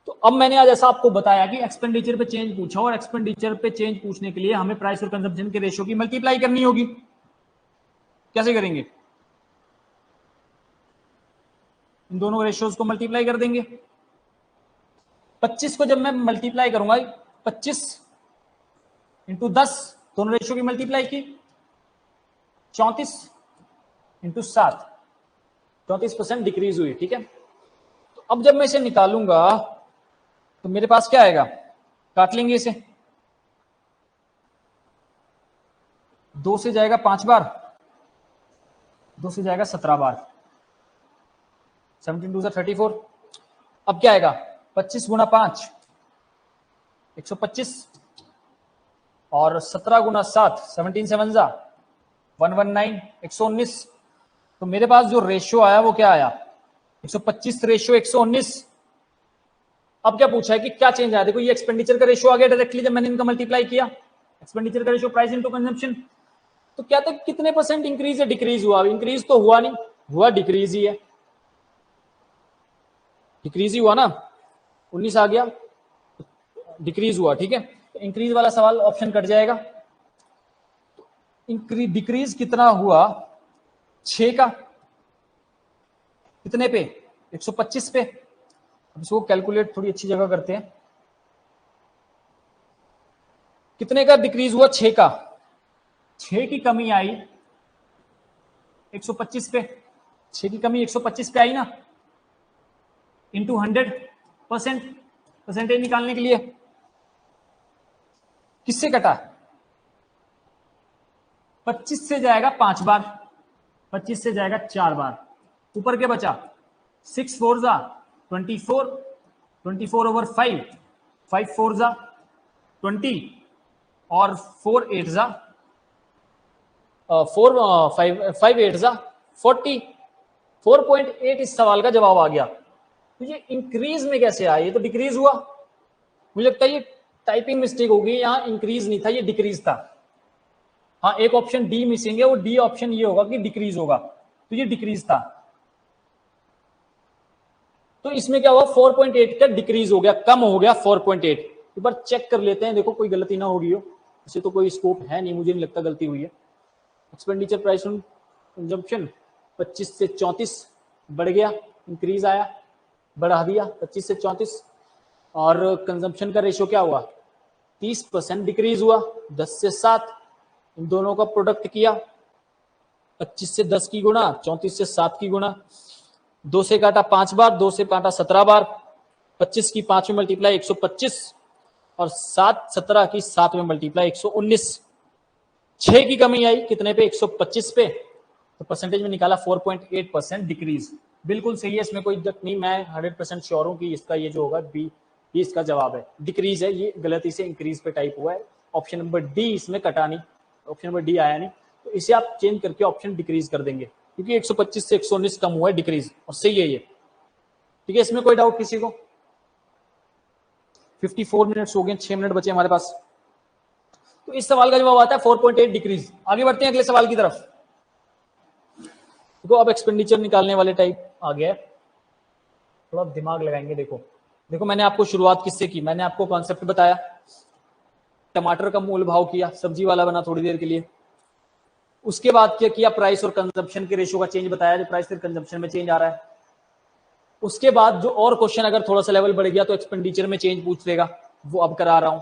तो अब मैंने आज ऐसा आपको बताया कि एक्सपेंडिचर पे चेंज पूछा और एक्सपेंडिचर पे चेंज पूछने के लिए हमें प्राइस और कंजम्पशन के रेशियो की मल्टीप्लाई करनी होगी। कैसे करेंगे, इन दोनों रेशियोज को मल्टीप्लाई कर देंगे। 25 को जब मैं मल्टीप्लाई करूंगा, 25 इंटू 10, दोनों रेशियो की मल्टीप्लाई की, 34 इंटू 7, 34% डिक्रीज हुई, ठीक है। तो अब जब मैं इसे निकालूंगा तो मेरे पास क्या आएगा, काट लेंगे इसे, 2 से जाएगा 5 बार, 2 से जाएगा 17 बार, 17 2 से 34। अब क्या आएगा, 25 गुना 5 125 और 17 गुना 7 17 7 जा 119 119। तो मेरे पास जो रेशियो आया वो क्या आया, 125 रेशियो 119। अब क्या पूछा है कि क्या चेंज आया, देखो ये एक्सपेंडिचर का रेशियो आ गया डायरेक्टली जब मैंने इनका मल्टीप्लाई किया, एक्सपेंडिचर का रेशियो प्राइस इनटू कंजम्पशन। तो क्या था, कितने परसेंट इंक्रीज है डिक्रीज हुआ, इंक्रीज तो हुआ नहीं, हुआ डिक्रीज ही है, डिक्रीज ही हुआ ना, 19 आ गया, डिक्रीज हुआ, ठीक है। तो इंक्रीज वाला सवाल ऑप्शन कट जाएगा। इंक्रीज डिक्रीज कितना हुआ, 6 का, कितने पे, 125 पे। अब इसको कैलकुलेट थोड़ी अच्छी जगह करते हैं, कितने का डिक्रीज हुआ, 6 का, 6 की कमी आई 125 पे, 6 की कमी 125 पे आई ना, इंटू 100%, परसेंटेज निकालने के लिए किससे कटा, 25 से जाएगा 5 बार, 25 से जाएगा 4 बार, ऊपर क्या बचा, 6 4 जा 24, 24 ओवर 5, 5 4 जा 20 और 4 8 जा 5 8 जा 40, 4.8 इस सवाल का जवाब आ गया। तो ये इंक्रीज में कैसे आया, ये तो डिक्रीज हुआ, मुझे लगता है ये टाइपिंग मिस्टेक होगी, यहाँ इंक्रीज नहीं था, ये डिक्रीज था। हाँ, एक ऑप्शन डी मिसिंग है, वो डी ऑप्शन ये होगा कि डिक्रीज होगा, तो ये डिक्रीज था। तो इसमें क्या हुआ, 4.8 का डिक्रीज हो गया, कम हो गया 4.8। एक बार चेक कर लेते हैं, देखो कोई गलती ना होगी हो, इसे तो कोई स्कोप है नहीं, मुझे नहीं लगता गलती हुई है। एक्सपेंडिचर प्राइस ऑन कंजम्पशन 25 से 34 बढ़ गया, इंक्रीज आया, बढ़ा दिया 25 से 34, और कंजम्पशन का रेशियो क्या हुआ, 30% डिक्रीज हुआ, 10 से 7, इन दोनों का प्रोडक्ट किया, 25 से 10 की गुणा, 34 से 7 की गुणा, 2 से काटा 5 बार, 2 से काटा 17 बार, 25 की 5 में मल्टीप्लाई 125 और 7 17 की 7 में मल्टीप्लाई 119। 6 की कमी आई कितने पे, 125 पे, तो परसेंटेज में निकाला 4.8% डिक्रीज। बिल्कुल सही है, इसमें कोई दिक्कत नहीं, मैं 100% श्योर हूं कि इसका ये जो होगा बी, ये इसका जवाब है, डिक्रीज है, ये गलती से इंक्रीज पे टाइप हुआ है। ऑप्शन नंबर डी इसमें कटा नहीं, ऑप्शन नंबर डी आया नहीं, तो इसे आप चेंज करके ऑप्शन डिक्रीज कर देंगे, क्योंकि 125 से 119 कम हुआ है, डिक्रीज, और सही है ये, ठीक है। इसमें कोई डाउट किसी को? 54 मिनट्स हो गए, 6 मिनट बचे हमारे पास। तो इस सवाल का जवाब आता है 4.8 डिक्रीज। आगे बढ़ते हैं अगले सवाल की तरफ। देखो अब एक्सपेंडिचर निकालने वाले टाइप आ गया, थोड़ा दिमाग लगाएंगे। देखो देखो मैंने आपको शुरुआत किससे की, मैंने आपको कॉन्सेप्ट बताया, टमाटर का मूल भाव किया, सब्जी वाला बना थोड़ी देर के लिए, उसके बाद क्या किया, प्राइस और कंजम्पशन के रेशियो का चेंज बताया, जो प्राइस और कंजम्पशन में चेंज आ रहा है। उसके बाद जो और क्वेश्चन अगर थोड़ा सा लेवल बढ़ गया तो एक्सपेंडिचर में चेंज पूछ लेगा, वो अब करा रहा हूं।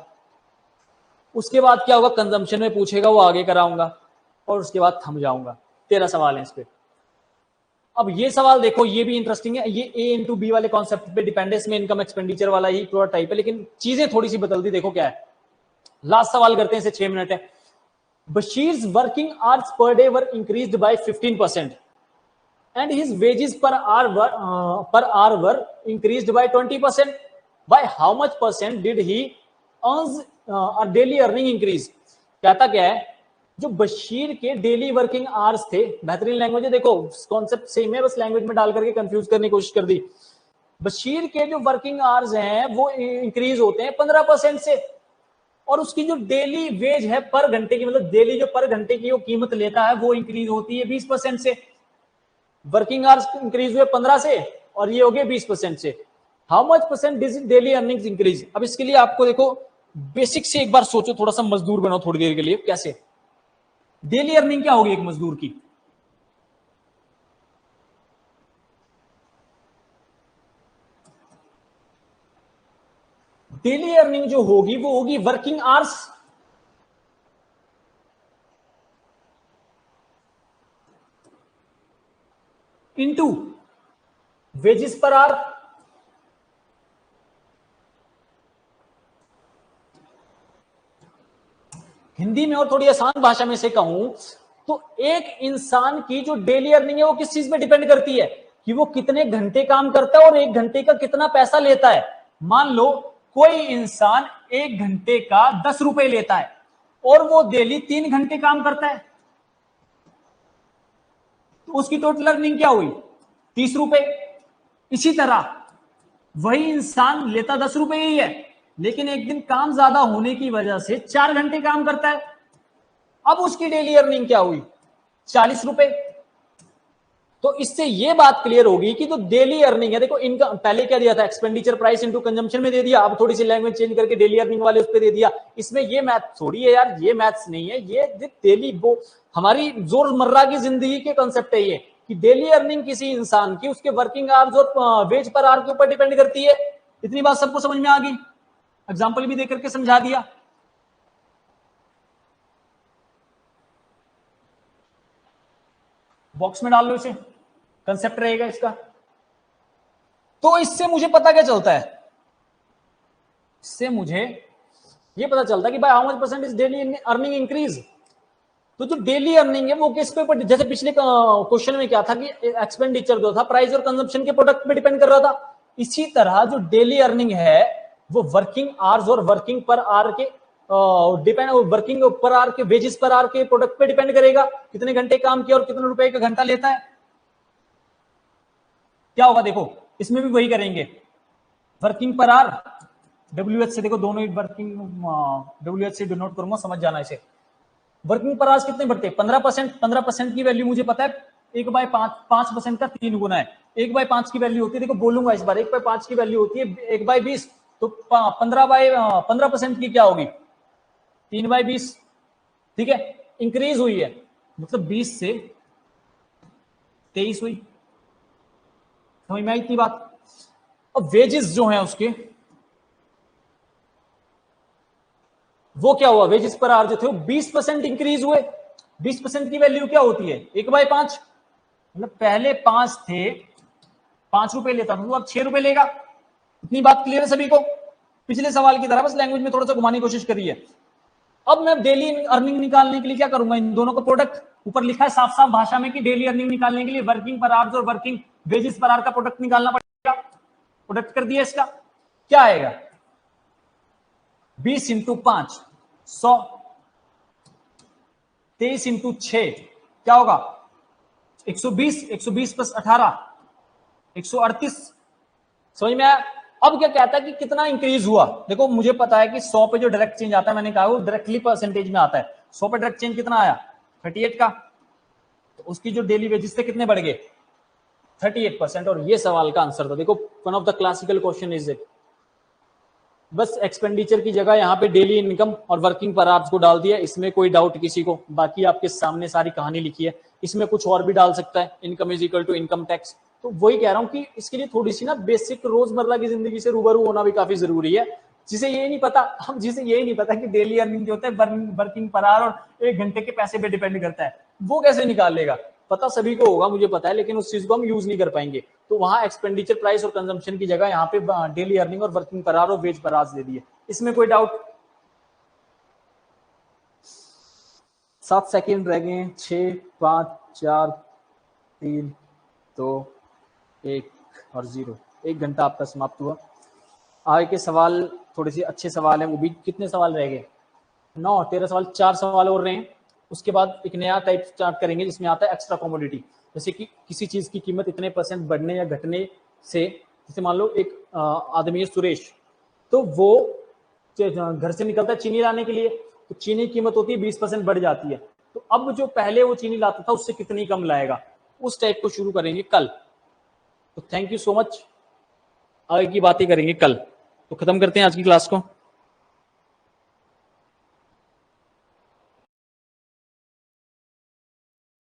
उसके बाद क्या होगा, कंजम्पशन में पूछेगा, वो आगे कराऊंगा, और उसके बाद थम जाऊंगा। 13 सवाल है इस पे। अब ये सवाल देखो, ये भी इंटरेस्टिंग है, ये ए इंटू बी वाले कॉन्सेप्ट पे डिपेंड है, इसमें इनकम एक्सपेंडिचर वाला ही पूरा टाइप है, लेकिन चीजें थोड़ी सी बदल दी। देखो क्या है, लास्ट सवाल करते हैं, इसे 6 मिनट है। Bashir's working hours per day were increased by 15% and his wages per hour were increased by 20%. By how much percent did he earns a daily earning increase? कहता क्या है, जो बशीर के डेली वर्किंग आवर्स थे, बेहतरीन लैंग्वेज है, देखो कॉन्सेप्ट सेम है, बस लैंग्वेज में डाल करके कंफ्यूज करने की कोशिश कर दी। बशीर के जो वर्किंग आवर्स हैं वो इंक्रीज होते हैं 15% से, और उसकी जो डेली वेज है पर घंटे की, मतलब डेली जो पर घंटे की वो कीमत लेता है वो इंक्रीज होती है 20% से। वर्किंग आवर्स इंक्रीज हुए 15 से और ये हो गए 20% से। How much percent daily earnings increase? अब इसके लिए आपको देखो बेसिक से एक बार सोचो, थोड़ा सा मजदूर बनो थोड़ी देर के लिए। कैसे डेली अर्निंग क्या होगी एक मजदूर की? डेली अर्निंग जो होगी वो होगी working hours into wages per hour. Hindi में और थोड़ी आसान भाषा में से कहूं तो एक इंसान की जो डेली अर्निंग है वो किस चीज पे डिपेंड करती है कि वो कितने घंटे काम करता है और एक घंटे का कितना पैसा लेता है। मान लो कोई इंसान एक घंटे का 10 रुपए लेता है और वो डेली 3 घंटे काम करता है, तो उसकी टोटल अर्निंग क्या हुई? 30 रुपए। इसी तरह वही इंसान लेता 10 रुपए ही है, लेकिन एक दिन काम ज्यादा होने की वजह से 4 घंटे काम करता है, अब उसकी डेली अर्निंग क्या हुई? 40 रुपए। तो इससे ये बात क्लियर होगी कि जो डेली अर्निंग है, देखो इनका पहले क्या दिया था, एक्सपेंडिचर प्राइस इनटू कंजम्पशन में दे दिया, अब थोड़ी सी लैंग्वेज चेंज करके डेली अर्निंग वाले उस पर दे दिया। इसमें ये मैथ थोड़ी है यार, ये मैथ्स नहीं है, ये डेली वो हमारी जोरमर्रा की जिंदगी के कॉन्सेप्ट है ये, कि डेली अर्निंग किसी इंसान की उसके वर्किंग आवर्स और वेज पर आवर के ऊपर डिपेंड करती है। इतनी बात सबको समझ में आ गई? एग्जाम्पल भी देकर के समझा दिया। बॉक्स में डाल लो इसे, कंसेप्ट रहेगा इसका। तो इससे मुझे पता क्या चलता है? इससे मुझे ये पता चलता है कि भाई how much percent is daily earning increase. तो जो डेली अर्निंग है वो किस पे, जैसे पिछले क्वेश्चन में क्या था कि एक्सपेंडिचर जो था प्राइस और कंजम्पशन के प्रोडक्ट पे डिपेंड कर रहा था, इसी तरह जो डेली अर्निंग है वो वर्किंग आवर्स और वर्किंग पर आवर के डिपेंड, वर्किंग पर आवर के वेजेस पर आवर के प्रोडक्ट पे डिपेंड करेगा, कितने घंटे काम किया और कितने रुपए का घंटा लेता है। क्या होगा देखो, इसमें भी वही करेंगे, वर्किंग पर आवर डब्ल्यूएच से, देखो दोनों ही वर्किंग डब्ल्यूएच से डिनोट करूंगा, समझ जाना इसे। वर्किंग पर आवर्स कितने बढ़ते हैं? 15%। 15% की वैल्यू मुझे पता है 1/5, 5% का 3 गुना है। 1/5 की वैल्यू होती है, देखो बोलूंगा इस बार, 1/5 की वैल्यू होती है 1/20, तो 15% की क्या होगी? 3/20। ठीक है, इंक्रीज हुई है मतलब 20 से 23 हुई। समझ में आई इतनी बात? अब वेजेस जो हैं उसके, वो क्या हुआ? वेजेस पर आवर जो थे वो 20% इंक्रीज हुए। 20% की वैल्यू क्या होती है? 1/5, मतलब पहले 5 थे, 5 रुपए लेता था, तो अब 6 रुपए लेगा। इतनी बात क्लियर है सभी को? पिछले सवाल की तरह बस लैंग्वेज में थोड़ा सा घुमाने की कोशिश करिए। अब मैं डेली अर्निंग निकालने के लिए क्या करूंगा? इन दोनों का प्रोडक्ट, ऊपर लिखा है साफ साफ भाषा में कि डेली अर्निंग निकालने के लिए वर्किंग पर आवर्स और वर्किंग वेजेस पर आवर का प्रोडक्ट निकालना पड़ेगा। प्रोडक्ट कर दिया इसका, क्या आएगा? 20 इंटू 5 100, 23 इंटू 6 क्या होगा? 120, 120 प्लस 18 138। समझ में आया? अब क्या कहता है कि कितना इंक्रीज हुआ? देखो मुझे पता है कि 100 पे जो डायरेक्ट चेंज आता है, मैंने कहा वो डायरेक्टली परसेंटेज में आता है। 100 पे डायरेक्ट चेंज कितना आया? 38 का, तो उसकी जो डेली वेजेस थे कितने बढ़ गए? 38%। और ये सवाल का आंसर था। देखो one of the classical question is it, बस एक्सपेंडिचर की जगह यहाँ पे डेली इनकम और वर्किंग पर आवर्स को डाल दिया, इसमें कोई डाउट किसी को? बाकी आपके सामने सारी कहानी लिखी है, इसमें कुछ और भी डाल सकता है, income is equal to income tax. तो वही कह रहा हूँ कि इसके लिए थोड़ी सी ना बेसिक रोजमर्रा की जिंदगी से रूबरू होना भी काफी जरूरी है। जिसे ये नहीं पता, हम जिसे ये नहीं पता कि डेली अर्निंग जो होता है वर्किंग पर आवर और 1 घंटे के पैसे पे डिपेंड करता है, वो कैसे निकाल लेगा? पता सभी को होगा, मुझे पता है, लेकिन उस चीज को हम यूज नहीं कर पाएंगे। तो वहां एक्सपेंडिचर प्राइस और कंजम्पशन की जगह यहाँ पे डेली अर्निंग और वर्किंग पर आवर और वेज पर आवर्स दे दिए। इसमें कोई डाउट? 7 सेकेंड रह गए। 6 5 4 3 2 1 और 0। 1 घंटा आपका समाप्त हुआ। आगे के सवाल थोड़े से अच्छे सवाल हैं, वो भी। कितने सवाल रह गए? 9, 13 सवाल, 4 सवाल और रहे हैं। उसके बाद एक नया टाइप स्टार्ट करेंगे जिसमें आता है एक्स्ट्रा कमोडिटी, जैसे कि किसी चीज की कीमत इतने % बढ़ने या घटने से जैसे मान लो एक आदमी है सुरेश, तो वो घर से निकलता है चीनी लाने के लिए, तो चीनी की कीमत होती है 20% बढ़ जाती है, तो अब जो पहले वो चीनी लाता था उससे कितनी कम लाएगा, उस टाइप को शुरू करेंगे कल। तो थैंक यू सो मच, आगे की बातें करेंगे कल। तो खत्म करते हैं आज की क्लास को।